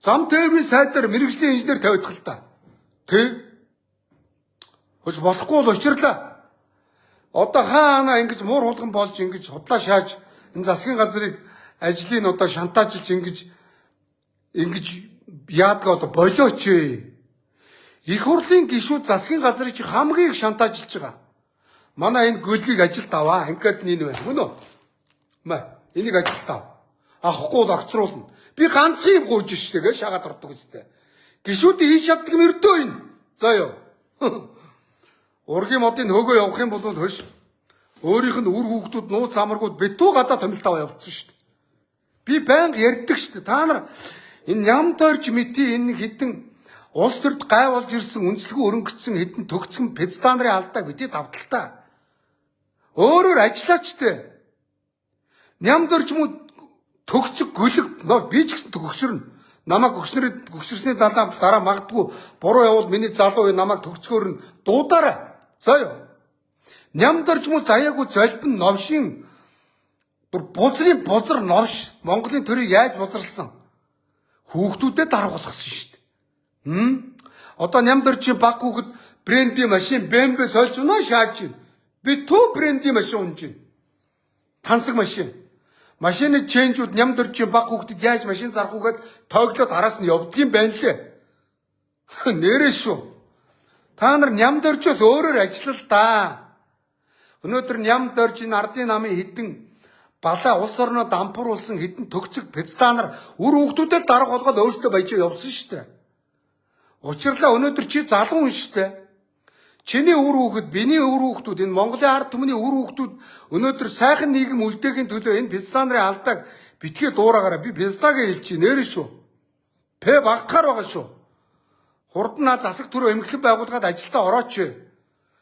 Зам тээврийн сайдаар мэрэгжлийн инженер тавиадах л та. Тэ? Хөөс болохгүй бол учирлаа. Одоо хаана ингэж муур хулган болж ингэж худлаа шааж энэ засгийн газрыг ажлыг одоо шантаажлж ингэж яадаг одоо болооч ээ. Их хурлын гишүүд засгийн газрыг хамгийн их шантаажлж байгаа. Манай энэ гөлгийг ажилд аваа. Ангиад нин байна. Мөн үү? Энийг ажилд ав. Авахгүй бол огцруулна. Би ганцхан юм гуйж штэ гэж шагаад ордог үстэй. Гишүүдийн хийж чаддаг мөрдөө энэ. За ёо. Ургийн модын хөөгөө явах юм бол хөөш. Өөрийнх нь үр хүүхдүүд нууц амаргууд битүү гадаа томилтоо явуулсан шүү дээ. Би байнга ярьдаг шүү дээ. Та нар энэ ням тойрч мэти энэ хідэн улс төрд гайволж ирсэн үндэслэгүй өрөнгөцсөн хідэн төгсгөн педста нарын алдааг бити давталтаа. Өөрөөр ажиллаач дээ. Ням дөрж мө төгсөг гөлөг би ч гэсэн төгсөрнө. Намайг гөгсөрсний дараа магадгүй буруу явал миний залуу намайг төгсгөөр нь дуудаарай. За юу. Ням дөрж мө заяагүй золбин новшин бузрын бузар новш Монголын төрийг яаж бузарлсан? Хүүхдүүдэд даргуулсан шүү дээ. Одоо ням дөржийн баг хүүхэд брендийн машин BMW сольж унаа шааж байна. Би төв брендийн машин унж байна. Тансаг машин. Машины ченжүүд ням дөржийн баг хүүхдэд яаж машин зарах үгээд тооглоод араас нь явдгийм байна лээ. Нэрээ шүү. Та нар ням дөржөөс өөрөөр ажиллал да. Өнөөдөр ням дөржийн ардын намын хідэн балаа улс орноо дампууруулсан хідэн төгцөг педстанаар үр хүүхдүүдэд дарга болгоод өөртөө баяжаа явсан шүү дээ. Учирлаа өнөөдөр чи залуу хүн шүү дээ. Чиний үр хүүхэд, биний үр хүүхдүүд, энэ Монголын ард түмний үр хүүхдүүд өнөөдөр сайхан нийгэм үлдээхийн төлөө энэ педста нарын алдааг битгий дуураагаараа би педстагаа хэлчихье нэрээ шүү. Пэ багтахаар байгаа шүү. Хурдан засаг төрөө эмхлэн байгууллагад ажилдаа орооч.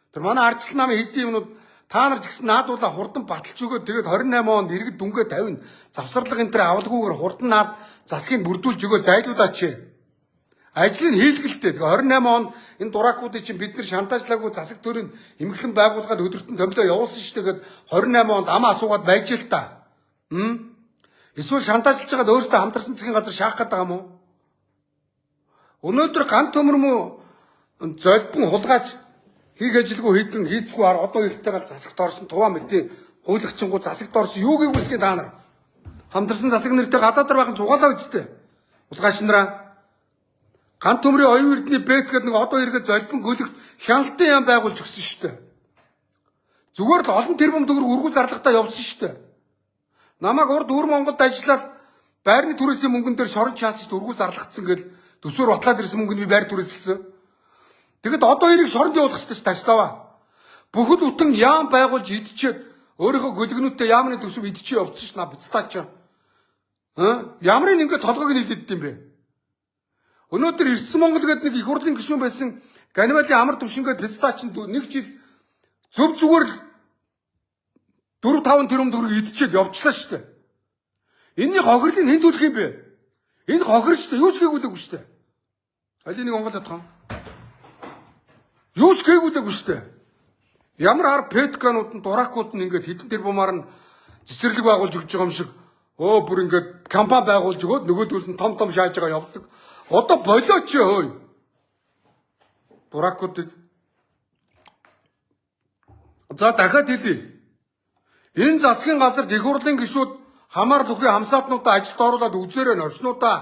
Тэр манай ардчлал намын хэдийн юмнууд та нар ч гэсэн наадуулаа хурдан баталж өгөө тэгээд 28 онд иргэд дүнгээ тавина. Завсарлага энэ төр авалгүйгээр хурдан наад засгийг бүрдүүлж өгөө зайлуулаач. Ажлыг хийлгэлтэй. 28 онд энэ дуракуудыг чинь бид нар шантажлаагүй засаг төрийн эмхлэн байгууллагад өдөртөн томилоо явуулсан шүү дээ. 28 онд амаа асуугаад байж л та. Эсвэл шантажлж байгаад өөртөө хамтарсан засгийн газар шаах гээд байгаа юм уу? Өнөөдөр ганц төмөр мө золбон хулгайч хийх ажилгүй хийдэн хийцгүй одоо ихтэйгээр засагт орсон туваа мэдээ хуулагчингуу засагт орсон юу гэвүүлсэн та нар? Хамтарсан засаг нэртэй гадаад байгаа зугаалаа үсттэй. Хулгайч нараа ганц төмрийн оюун эрдний бэт гэдэг нэг одоо иргэд золбон гөлөгт хяналтын яам байгуулж өгсөн шүү дээ. Зүгээр л олон тэрбум төгрөг өргүү зарлагтаа явсан шүү дээ. Намайг урд өвөр Монголд ажиллаад байрны түрээсийн мөнгөн дээр шорон чаасан шүү дээ өргүү зарлагдсан гэл төсвөр батлаад ирсэн мөнгөнд би байр түрээсэлсэн. Тэгэд одоо эрийг шоронд явуулах хэрэгтэй тааш таваа. Бүхэл бүтэн яам байгуулж идчихэд өөрийнхөө гөлгнүүтээ яамны төсөв идчихэд явуулсан ш на бицтаач. Ямрын ингэ толгойг нь хилээд юм бэ? Өнөөдөр Эрдэнэ Монгол гэдэг нэг их хурлын гишүүн байсан Ганималын амар төвшингээд пистач нэг жил зөв зүгээр л 4-5 тэрбум төгрөг идчихэд явчлаа шүү дээ. Энийний хохирлыг хэн төлөх юм бэ? Энэ хохир шүү дээ. Юу ч гээгүй шүү дээ. Алийг нэг онгол ятхан. Юу ч гээгүй шүү дээ. Ямар петканууд нь дуракууд нь ингээд хэдэн тэрбумаар нь цэцэрлэг байгуулж өгч байгаа юм шиг бүр ингээд компани байгуулж өгөөд нөгөөдөл нь том шааж байгаа явдаг. Одоо болооч хөөе. Дуракуудыг. За дахиад хэлье. Энэ засгийн газар их хурлын гишүүд хамаар бүхий хамсаатнуудаа ажилд оруулаад үзээрэй орчнуудаа.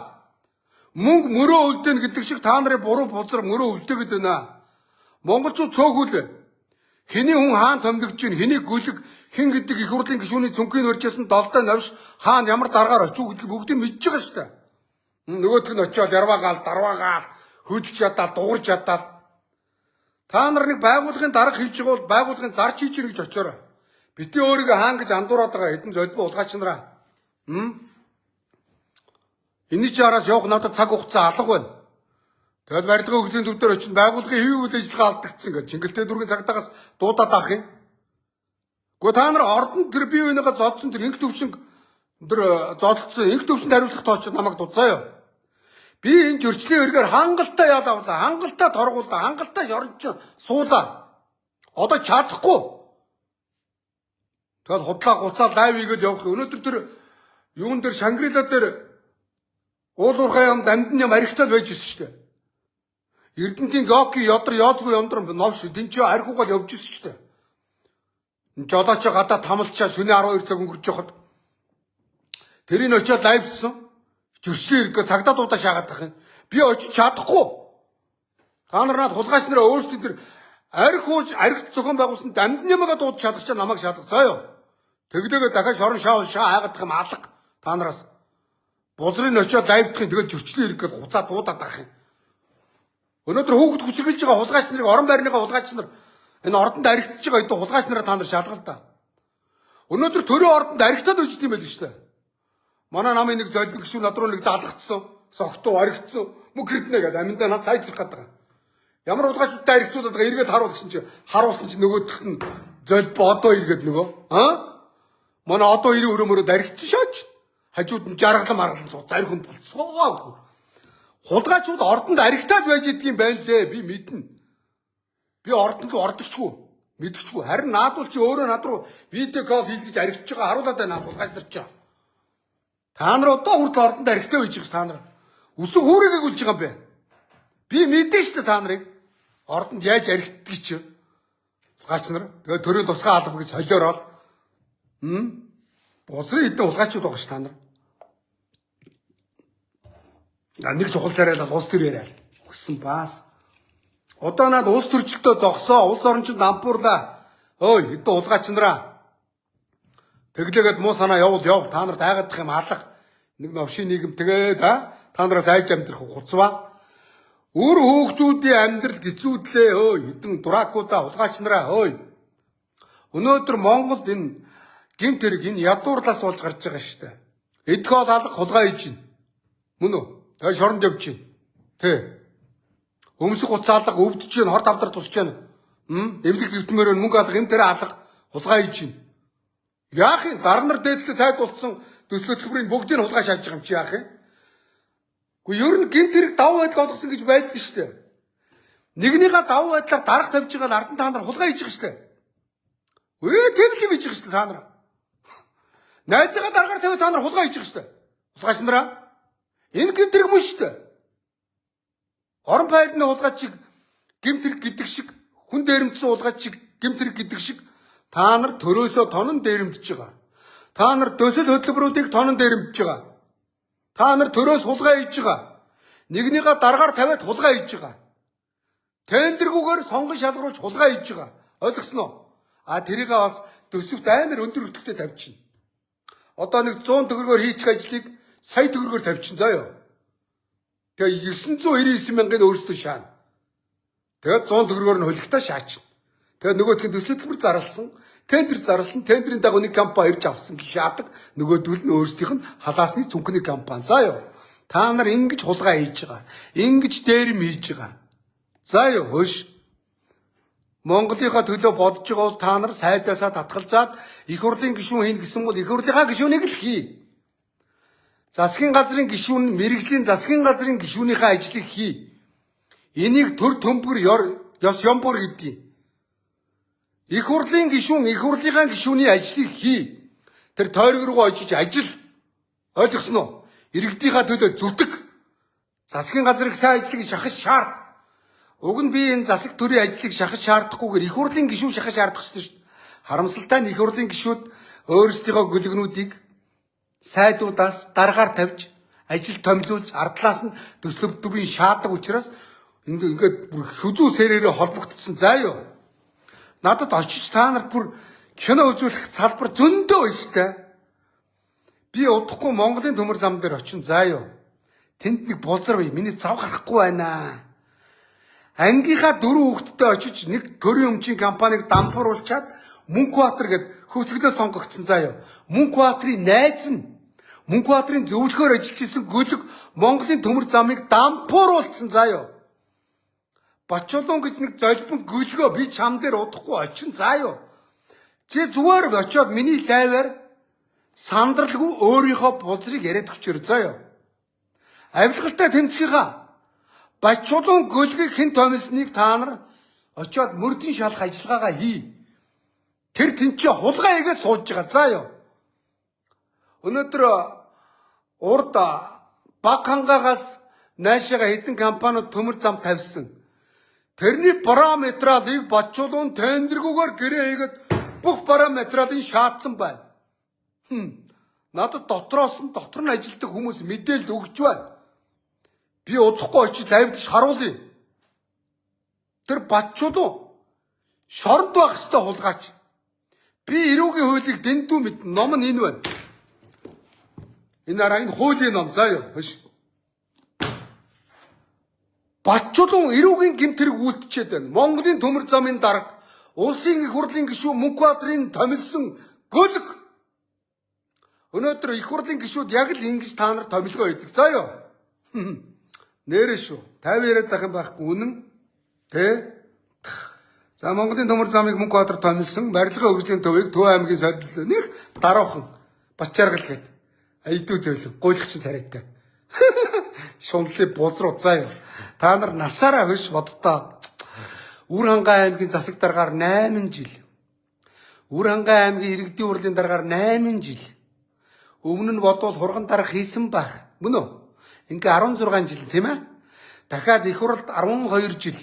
Мөнгө мөрөө үлдээн гэдэг шиг та нарын буруу бузар мөрөө үлдээгээд байна. Монголчууд цөөхөл. Хэний хүн хаан томдогж чинь хэний гүлэг хэн гэдэг их хурлын гишүүний цүнхийг өрчөөсөн долдоо навш хаан ямар даргаар очив гэдгийг бүгдийг мэдж байгаа шүү дээ. Нөгөөдг нь очиод ярваагаал, дарваагаал, хөдөлж ядаад, дуурж ядаад. Та нар нэг байгууллагын дарга хийж байгаа бол байгууллагын зарч хийж ирэх гэж очиорой. Бити өөрийгөө хаан гэж андуураад байгаа хэдэн зодбоо улгаач нараа. Энийний ч араас явах надад цаг хугацаа алга байна. Тэгэл барилгын хөгжлийн төв дээр очиод байгууллагын хэвийн үйл ажиллагаа алдагдсан гэж Чингэлтэй дүүргийн цагтаагаас дуудаад авах юм. Гэхдээ та нар ордонд тэр бие биенийгээ зодсон тэр инх төвшинг тэр зодолцсон инх төвшөнд хариуцлага тоочод намайг дуудсаая. Би энэ зөрчлийн өргөөр хангалттай яалавлаа, хангалттай торгуулаа, хангалттай шоронч суулаа. Одоо чадахгүй. Тэгэл худлаа гуцаа лайв хийгээд явах. Өнөөдөр тэр юун дээр Шангрила дээр уулуурхай юм дамдны юм аригтаад байж ирсэн шүү дээ. Эрдэнтийн Гоки ёдор яозгүй ёндор новш тэнцээ архиугаал явж ирсэн шүү дээ. Жолооч гадаа тамалчаа шөнө 12 цаг өнгөрч явахад тэрийг очиод лайвчсан. Зөрчлийн хэрэггээ цагдаа дуудаа шаагаад тах юм. Би очиж чадахгүй. Та нар над хулгайч нараа өөрсдөө тэр архиуж аригт зохион байгуулсан дамдны юмгаа дуудаж шалгачаа намайг шалгацаая. Тэглээгээ дахиад шорон шаа хаагаад юм алга. Та нараас бузрын очиод лайвдахын тэгээд зөрчлийн хэрэггээ хуцаа дуудаад тах юм. Өнөөдөр хүүхэд хүсэргэлж байгаа хулгайч нарыг орон байрныгаа хулгайч нар энэ ордонд аригтж байгаа хэдэн хулгайч нараа та нар шалгал та. Өнөөдөр төрийн ордонд аригтаад үжид юм байл шүү дээ. Манай намын нэг золбиг гişүү над руу нэг залгацсан, согтуу аригдсан, мөкрднэ гэдэг аминдаа над сайжрах гэдэг. Ямар удгаачтай аригтуудад эргээд харуул гэсэн чи харуулсан чи нөгөөдөлт нь золб одоо эргээд нөгөө манай одоо 90 өрөөмөрөд аригдсан шаач. Хажууд нь жаргалан маргалан суу зарь хүнд болцгоо. Хулгайчууд ордонд аригтаад байж идэх юм байна лээ. Би мэднэ. Би ордонд ордогчгүй. Мэдгчгүй. Харин наадуул чи өөрөө над руу видео кол хийлгэж аригдж байгаа харуулаад байна хулгайч нар ч. Та нар одоо хүртэл ордонд аригтай байж байгаа та нар. Үсэг хүүрэгийг үлж байгаа юм бэ. Би мэдэн шүү дээ та нарыг. Ордонд яаж аригддаг чи. Хулгайч нар. Тэгээ төрийн тусгай алба гэж солиороод. Бузрын хэдэн хулгайчуд байгаа ш та нар. Нэг чухал царай л улс төр яриа. Өгсөн баас. Одоо над улс төрчлөлтөө зогсоо, улс орончид нампуурлаа. Ой, хэдэн хулгайч нараа. Тэглээгээд муу санаа явуул. Та нарт хайгаадах юм алга. Нэг новшийн нийгэм тэгээд та нараас айж амьдрах хуцваа. Өөр хөөгтүүдийн амьдрал гизүүдлээ. Ой, хэдэн дуракуудаа хулгайч нараа. Ой. Өнөөдөр Монголд энэ гэмт хэрэг энэ ядуурлаас болж гарч байгаа шүү дээ. Эдгөөл алга хулгай хийж байна. Мөн үү? Тэгээ шоронд явж байна. Тэ. Өмсөх уцаалга өвдөж байна, хор тавдар тусч байна. Эмнэлэг төвтмөр мөнгө алга энэ тэрэ алга хулгай хийж байна. Яах юм? Дарнар дээдлээ сайд болцсон төсөл хөтөлбөрийн бүгдийг хулгай шааж байгаа юм чи яах юм? Гэхдээ ер нь гэмт хэрэг давуу байдал олгосон гэж байдаг шүү дээ. Нэгнийхээ давуу байдлаар дарга тавьж байгаа ард нь та нар хулгай хийж байгаа шүү дээ. Тийм л хийж байгаа шүү дээ та нар. Найзыгаа даргаар тавиад та нар хулгай хийж байгаа шүү дээ. Хулгайч нараа. Энэ гэмт хэрэг мөн шүү дээ. Орон байдны хулгайч шиг гэмт хэрэг гэдэг шиг хүн дээрэмдсэн хулгайч шиг гэмт хэрэг гэдэг шиг та нар төрөөсөө тонон дээрэмдэж байгаа. Та нар төсөл хөтөлбөрүүдийг тонон дээрэмдэж байгаа. Та нар төрөөс хулгай хийж байгаа. Нэгнийхээ даргаар тавиад хулгай хийж байгаа. Тендергүүгээр сонгон шалгаруулж хулгай хийж байгаа. Ойлгосноо? Тэрийг бас төсөвт амар өндөр өртөгтэй тавьчихна. Одоо нэг 100 төгрөгөөр хийчих ажлыг сая төгрөгөөр тавьчихна заяа. Тэгээ 999 мянган өөрсдөө шаана. Тэгээд 100 төгрөгөөр нь хөлөгтэй шаачна. Тэгээд нөгөөдх нь төсөл хөтөлбөр зарласан, тендер зарласан, тендерийн дагуу нэг компани ирж авсан гэж шаадаг. Нөгөөдөл нь өөрсдийнх нь халаасны цүнхний компани заяа. Та нар ингэж хулгай хийж байгаа. Ингэж дээрэм хийж байгаа. Заяа хөөш. Монголынхаа төлөө бодож байгаа бол та нар сайдаасаа татгалзаад их хурлын гишүүн хийн гэсэн бол их хурлынхаа гишүүнийг л хий. Засгийн газрын гишүүн мэрэгжлийн засгийн газрын гишүүнийхээ ажлыг хий. Энийг төр төмбөр ёс ёмбор гэдэг. Их хурлын гишүүн их хурлынхаа гишүүний ажлыг хий. Тэр тойрог руу очиж ажил. Ойлгосон уу? Иргэдийнхаа төлөө зүтг. Засгийн газрыг сайн ажлыг шахаж шаард. Уг нь би энэ засаг төрийн ажлыг шахаж шаардахгүйгээр их хурлын гишүүн шахаж шаардах ёстой шүү дээ. Харамсалтай нь их хурлын гишүүд өөрсдийнхөө гөлгнүүдийг сайдуудаас даргаар тавьж, ажил томилуулж, ардлаас нь төсөл хөтөлбөрийн шаадаг учраас ингээд бүр хүзүү сэрээрээ холбогдсон заа юу. Надад очиж та нарт бүр кино үзүүлэх салбар зөндөө байна шүү дээ. Би удахгүй Монголын төмөр зам дээр очин заа юу. Тэнд нэг бузар бай. Миний зав гарахгүй байна. Ангийнхаа 4 хүүхэдтэй очиж нэг төрийн өмчийн компаниг дампууруулчаад Мөнхбаатар гэд хөвсгөлөө сонгогдсон заа юу. Мөнхбаатарын найз нь Мөнхбаатарын зөвлөхөөр ажиллаж исэн гөлөг Монголын төмөр замыг дампууруулсан заа юу. Бачулуун гэж нэг золбон гөлгөө би чам дээр удахгүй очин заа юу. Чи зүгээр очиод миний лайваар сандралгүй өөрийнхөө бузрыг яриад өгчөр заа юу. Авилгалтай тэмцгийнхаа Бачулуун гөлгийг хэн томилсныг та нар очиод мөрдийн шалах ажиллагаагаа хий. Тэр тэнцээ хулгай хийгээд сууж байгаа заа юу. Өнөөдөр урд баг хангаагаас наашаага хэдэн компаниуд төмөр зам тавьсан. Тэрний параметрыг Бачулуун тендергүүгээр гэрээ хийгээд бүх параметрыг шаардсан байна. Надад дотор нь ажилтдаг хүмүүс мэдээлэл өгч байна. Би удахгүй очиж лайвдж харуулъя. Тэр Бачулуун шоронд байх ёстой хулгайч. Би эрүүгийн хуулийг дэндүү мэднэ. Ном нь энэ байна. Энэ араа энэ хуулийн ном заа юу. Бачулуун эрүүгийн гэмт хэрэг үйлдчихэд байна. Монголын төмөр замын дарга улсын их хурлын гишүүн Мөнхбаатарын томилсон Гүлг. Өнөөдөр их хурлын гишүүд яг л ингэж та нар томилгоо өгдөг. Заа юу? Нэрэ шүү. 50 яриад байх юм байхгүй үнэн. Тэ? За Монголын төмөр замыг Мөнхбаатар томилсон барилгын хөгжлийн төвийг Төв аймгийн солидлоо нэг даруухан Бачааргал гээд айдуу зөөлөн гуйлгчин царайтай. Шунлын бузруу заа юу. Та нар насаараа хөрш боддоо. Үр хангаан аймгийн засаг даргаар 8 жил. Үр хангаан аймгийн иргэдийн хурлын даргаар 8 жил. Өмнө нь бодвол хурган дарга хийсэн байх. Мөн үү? Ингээ 16 жил тийм ээ. Дахиад их хурлд 12 жил.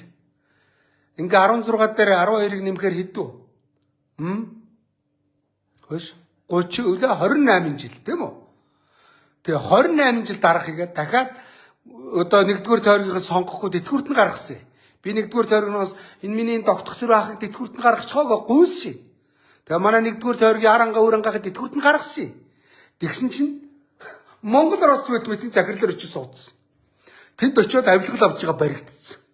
Ингээ 16 дээр 12-ыг нэмэхээр хэдүү? Хөш 30 өлөө 28 жил тийм үү? Тэгээ 28 жил дарах игээд дахиад одоо нэгдүгээр тойргийнхаа сонгохгүй тэтгэврт нь гаргасан. Би нэгдүгээр тойргоноос энэ миний тогтох сүрэ ахыг тэтгэврт нь гаргачихоогоо гуйсан. Тэгээ манай нэгдүгээр тойргийн аранга өөрөнгө тэтгэврт нь гаргасан. Тэгсэн чинь Монгол Орос Ведмэтийн захирлаар очиж суудсан. Тэнд очиод авилгал авж байгаа баригдсан.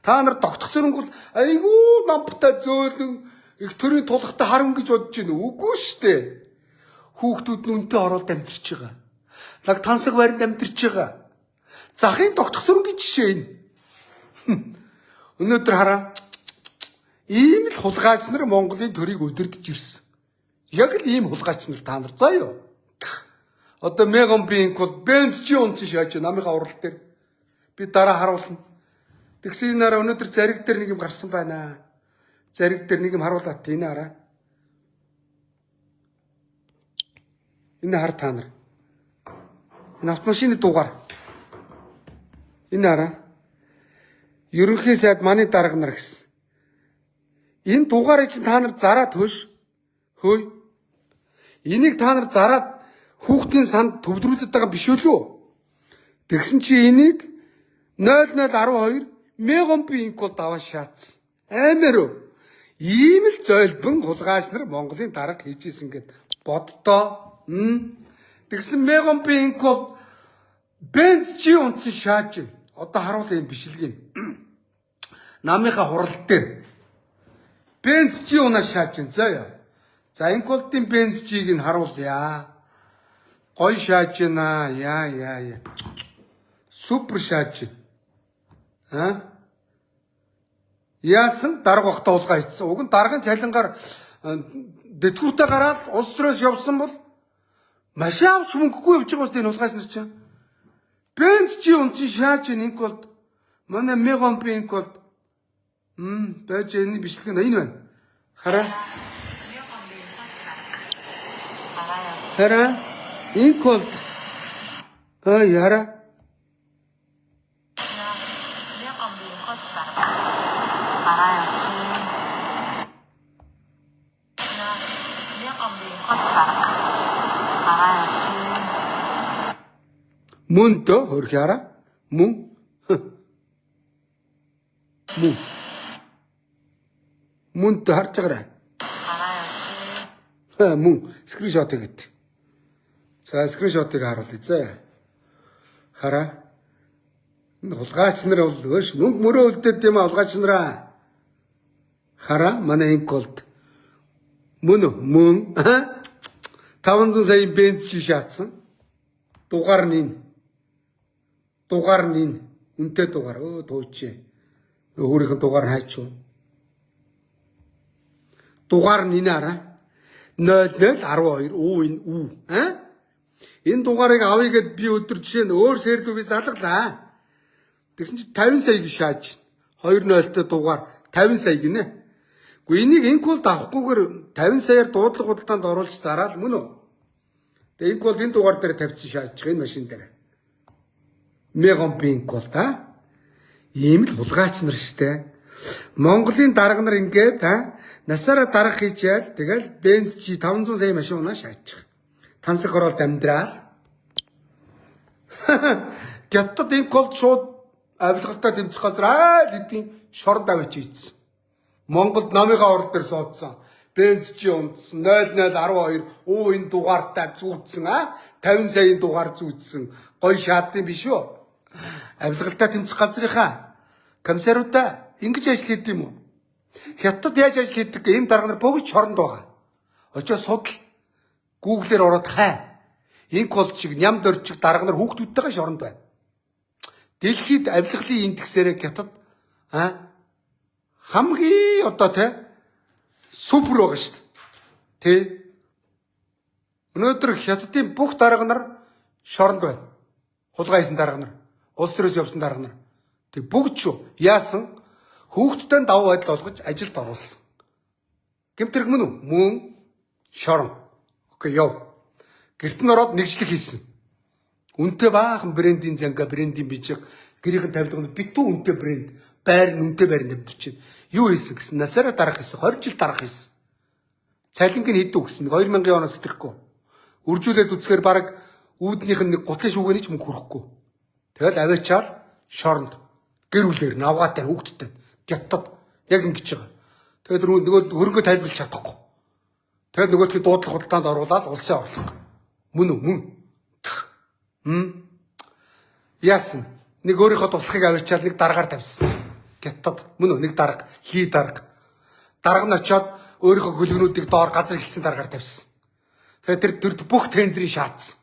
Та нар тогтох сүрэнгүүл айгүй намптай зөөлөн их төрийн тулахтай харан гэж бодож байна. Үгүй штэ. Хүүхдүүд нь үнтэй ороод амьдарч байгаа. Лаг тансаг байранд амьдарч байгаа. Захын тогтох сүрэнгийн жишээ энэ. Өнөөдөр хараа. Ийм л хулгайч нар Монголын төрийг өдөрдөж ирсэн. Яг л ийм хулгайч нар та нар заа юу. Одоо Меган Пинк бол бензчин унцсан шааж намынхаа урал дээр. Би дараа харуулна. Тэгсэн нэрээ өнөөдөр зариг дээр нэг юм гарсан байна. Зариг дээр нэг юм харуулаад энэ хараа. Энэ хар та нар. Энэ автомашины дугаар. Энэ хараа. Ерөнхий сайд манай дарга нар гэсэн. Энэ дугаарыг чинь та нар зараад хөш. Хөөе. Энийг та нар зараад хүүхдийн санд төвдрүүлээд байгаа биш үлээ. Тэгсэн чи энийг 0012 Меган Пинк бол даваа шаацсан. Амар уу? Ийм л зөөлбөн хулгайч нар Монголын дарга хийжсэн гэд боддоо. Тэгсэн Меган Пинк бол бензчин унцсан шааж байна. Одоо харуул юм бишлэгийг. Намынхаа хурал дээр бензчин унаа шааж байна. За яа. За инколтын бензчийг нь харуулъя. Гой шааж байна. Яа. Супер шааж байна. Яасан дарга бахта уулгаа хийсэн. Уг нь даргын цалингаар дэтгэвртэ гараад улс төрөөс явсан бол машин авч мөнгөгүй явж байгаа үстэй энэ уулгаас нар чинь. Бензчин унцсан шааж байна инколт. Манай Меган Пинк бол байж энэ бичлэг нь энэ байна. Хараа. Инколт. Яра. Мөн то хөрхяра. Мөн. Мөн то харж байгаарай. Мөн скриншот хийгээд. За скриншотыг харуулъя заа. Хараа. Энэ хулгайч нар бол өш мөнгө мөрөө үлдээд юм хулгайч нараа. Хараа манай инколт. Мөн 500 сая бензин шаацсан. Дугаар нь үнэтэй дугаар. Тууч. Өөрийнх нь дугаар нь хайчуу. Дугаар нь энэ хараа. 0012 Энэ дугаарыг авъя гэд би өдөр жишээ нь өөр сэрлүү би залглаа. Тэгсэн чи 50 саяг шааж 2-0-тэй дугаар 50 сая гинэ. Гэхдээ энийг инколд авахгүйгээр 50 саяар дуудлага худалдаанд оруулж зараал мөн үү? Тэгээ инколд энэ дугаар дээр тавьчихсан шааж байгаа энэ машин дээр. Меган Пинк бол та ийм л хулгайч нар штэ. Монголын дарга нар ингээд насаараа дарга хийчихэл тэгэл бензин 500 сая машин унаа шааж. Тансаг ороод амьдраа. Гятад инколд шууд авилгалтай тэмцэх газар эдийн шорон давж ийдсэн. Монголд намынхаа орол дээр суудсан. Бензчин унтсан 0012 энэ дугаартаа зүүцсэн 50 саяын дугаар зүүцсэн. Гой шаадсан биш үү? Авилгалтай тэмцэх газрынхаа комиссаруудаа ингэж ажил хийдэг юм уу? Хятад яаж ажил хийдэг? Энэ дарга нар бүгд шоронд байгаа. Очоод судал. Google-ээр ороод хай. Инк бол чиг ням дөрчиг дарга нар хүүхдүүдтэйгээ шоронд байна. Дэлхийд авилгалын индексээрээ хятад хамгийн одоо супер байгаа шүү дээ. Тэ. Өнөөдөр хятадын бүх дарга нар шоронд байна. Хулгай хийсэн дарга нар, улс төрөөс явсан дарга нар. Тэг бүгд шүү. Яасан? Хүүхдтэй давуу байдал олгож ажилд оруулсан. Гэмтэрэг мөн үү? Мөн шорон. Окей, яв. Гэрт нь ороод нэгжлэг хийсэн. Үнэтэй баахан брендийн занга, брендийн бичиг, гэрийн тавилганд битүү үнэтэй бренд, байр нь үнэтэй байранд бичиж. Юу хийсэн гэсэн? Насаараа дарах хийсэн. 20 жил дарах хийсэн. Цалинг нь хэдүү гэсэн. 2000 оноос хэтрхгүй. Үржүүлээд үцхээр баг үүднийх нь гутлын шүүгэнийч мөнгө хүрэхгүй. Тэгэл аваачаал шоронд гэр бүлээр навгаатай хүүхдтэй гятад яг ингэж байгаа. Тэгээд нөгөө хөрөнгө тайлбарлаж чадахгүй. Тэгээд нөгөөдхий дуудлага худалдаанд оруулаад улсын орлого. Мөн үү? Мөн. Яасан? Нэг өөрийнхөө туслахыг аваачаал нэг дараагаар тавьсан. Гятад мөн үү? Нэг дарга, хий дарга. Дарга нь очиод өөрийнхөө гөлгөнүүдийг доор газар хэлсэн дараагаар тавьсан. Тэгээд тэр бүх тендерийг шаардсан.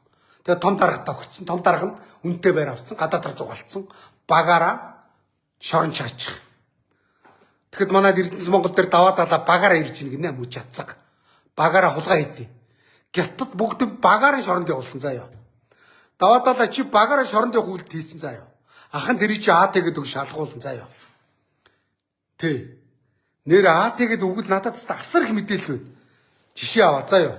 Тэгээд том даргатай өгсөн. Том дарга нь үнэтэй байр авсан, гадаадаар зугаалцсан. Багаараа шорон чаачих. Тэгэхэд манай Эрдэнэс Монгол дээр даваа далаа багаараа ирж ийн гинэ мөч ятцаг. Багаараа хулгай хийдэй. Гятад бүгд багаараа шоронд явуулсан заяа. Даваа далаа чи багаараа шоронд явах үйлдэл хийсэн заяа. Ахын тэрий чи АТ гэдэг үг шалгуулсан заяа. Тэ. Нэр АТ гэдэг үг л надад асар их мэдээлэл байна. Жишээ аваа заяа.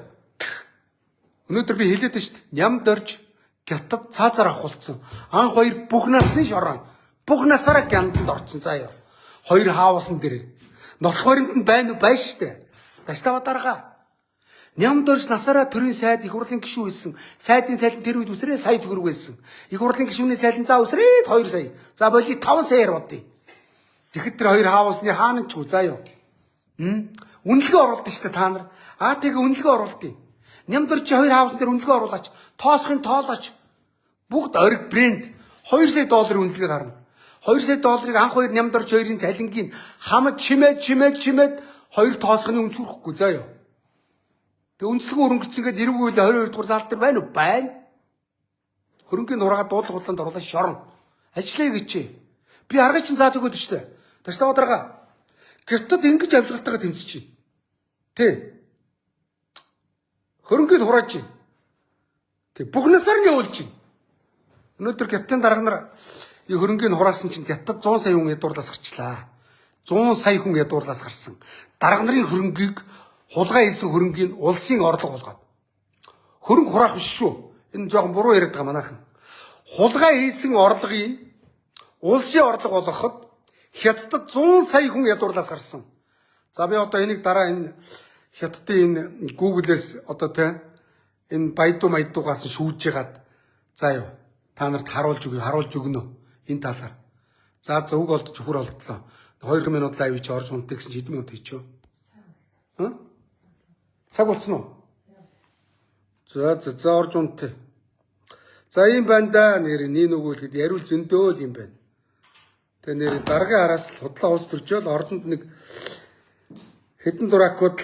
Өнөөдөр би хэлээд байна шүү дээ. Ням дорж гятад цаазаар авахулсан. Анх хоёр бүх насны шорон. Бүх насаараа гянданд орсон заяа. Хоёр хаавсан дээр. Нотлох баримтанд байна уу? Байна шүү дээ. Таштава дарга. Ням дорж насаараа төрийн сайд их хурлын гишүүн хэлсэн. Сайдын цалин тэр үед үсрээ сая төгрөг байсан. Их хурлын гишүүний цалин за үсрээд 2 сая. За болий 5 саяар бодъё. Тэгэхэд тэр хоёр хаавсны хаана ч үү заяа. Үнэлгээ оруулдаг шүү дээ та нар. АТ-г үнэлгээ оруулдаг. Ням дорж хоёр хаавсан дээр үнэлгээ оруулаач. Тоосхын тоолооч. Бүгд ориг брэнд 2 сая долларын үнэлгээ гарна. 2 сая долларыг анх хоёр ням дорж хоёрын цалингийн хамт чимээд хоёр тоосхны өмч хүрэхгүй заяа. Тэг үндэслэг өрөнгөцсөн гээд эрүүг үйл 22 дугаар зал дээр байна уу? Байна. Хөрөнгөний нураагаа дуудлага худлаанд оруулаад шорон. Ажиллая гэжээ. Би аргыг чинь заад өгөөд шүү дээ. Таштава дарга. Гэртд ингэж авилгалтайгаа тэмцэж чинь. Тэ. Хөрөнгөний хурааж чинь. Тэг бүх насаар нь явуулж чинь. Өнөөдөр гятадын дарга нар хөрөнгөний хураасан чинь гятад 100 сая хүн ядуурлаас гарчлаа. 100 сая хүн ядуурлаас гарсан. Дарга нарын хөрөнгийг хулгай хийсэн хөрөнгийг улсын орлого болгоод. Хөрөнгө хураах биш шүү. Энэ жоохон буруу яриад байгаа манайхан. Хулгай хийсэн орлогыг улсын орлого болгоход хятадд 100 сая хүн ядуурлаас гарсан. За би одоо энийг дараа энэ хятадын энэ Google-с одоо энэ баядуугаас шүүж ягаад за юу та нарт харуулж өгнө энэ талаар. За үг олдож хөр олдлоо. 2 минут лайв хийж орж унтдаг гэсэн хэдэн минут хийчихв. Цаг болсон уу? За орж унтээ. За юм байна да нэр нэг нөгөөлөхөд яриул зөндөө л юм байна. Тэгээ нэр даргын араас л худлаа улс төржөөл ордонд нэг хэдэн дуракууд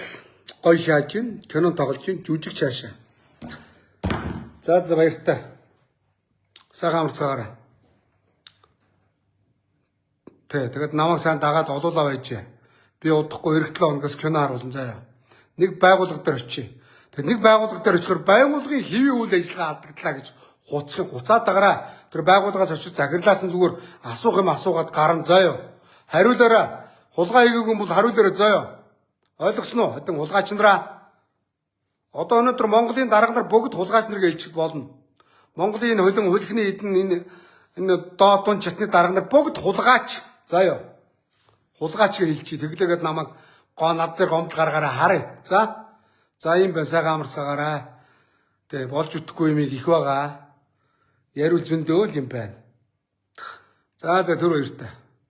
гой шааж гин кино тоглож гин жүжиг чаашаа. За баяртай. Сайхан амарцгаарай. Тэгээд намайг сайн дагаад олуулаа байжээ. Би удахгүй эх 7 хоногоос кино харуулсан заяа. Нэг байгууллага дээр очие. Тэгээд нэг байгууллага дээр очихоор байгууллагын хэвийн үйл ажиллагаа алдагдлаа гэж хуцаад агараа. Тэр байгууллагаас очиж захирлаас нь зүгээр асуух юм асуугаад гарan заяа. Хариулаарай. Хулгай хийгээгүй бол хариулаарай заяа. Ойлгосноо? Хэдэн хулгайч нараа. Одоо өнөөдөр Монголын дарга нар бүгд хулгайч нарыг илчил болно. Монголын хөлн хөлхний эдэн энэ доотун чатны дарга нар бүгд хулгайч заяа. Хулгайч гэж хэлчих. Тэглээгээд намайг над дээр гомдол гаргаараа харъя. За юм байна сайхан амарцгаарай. Тэ болж үтгэхгүй юм их байгаа. Яриул зөндөө л юм байна. За түр хоёртай.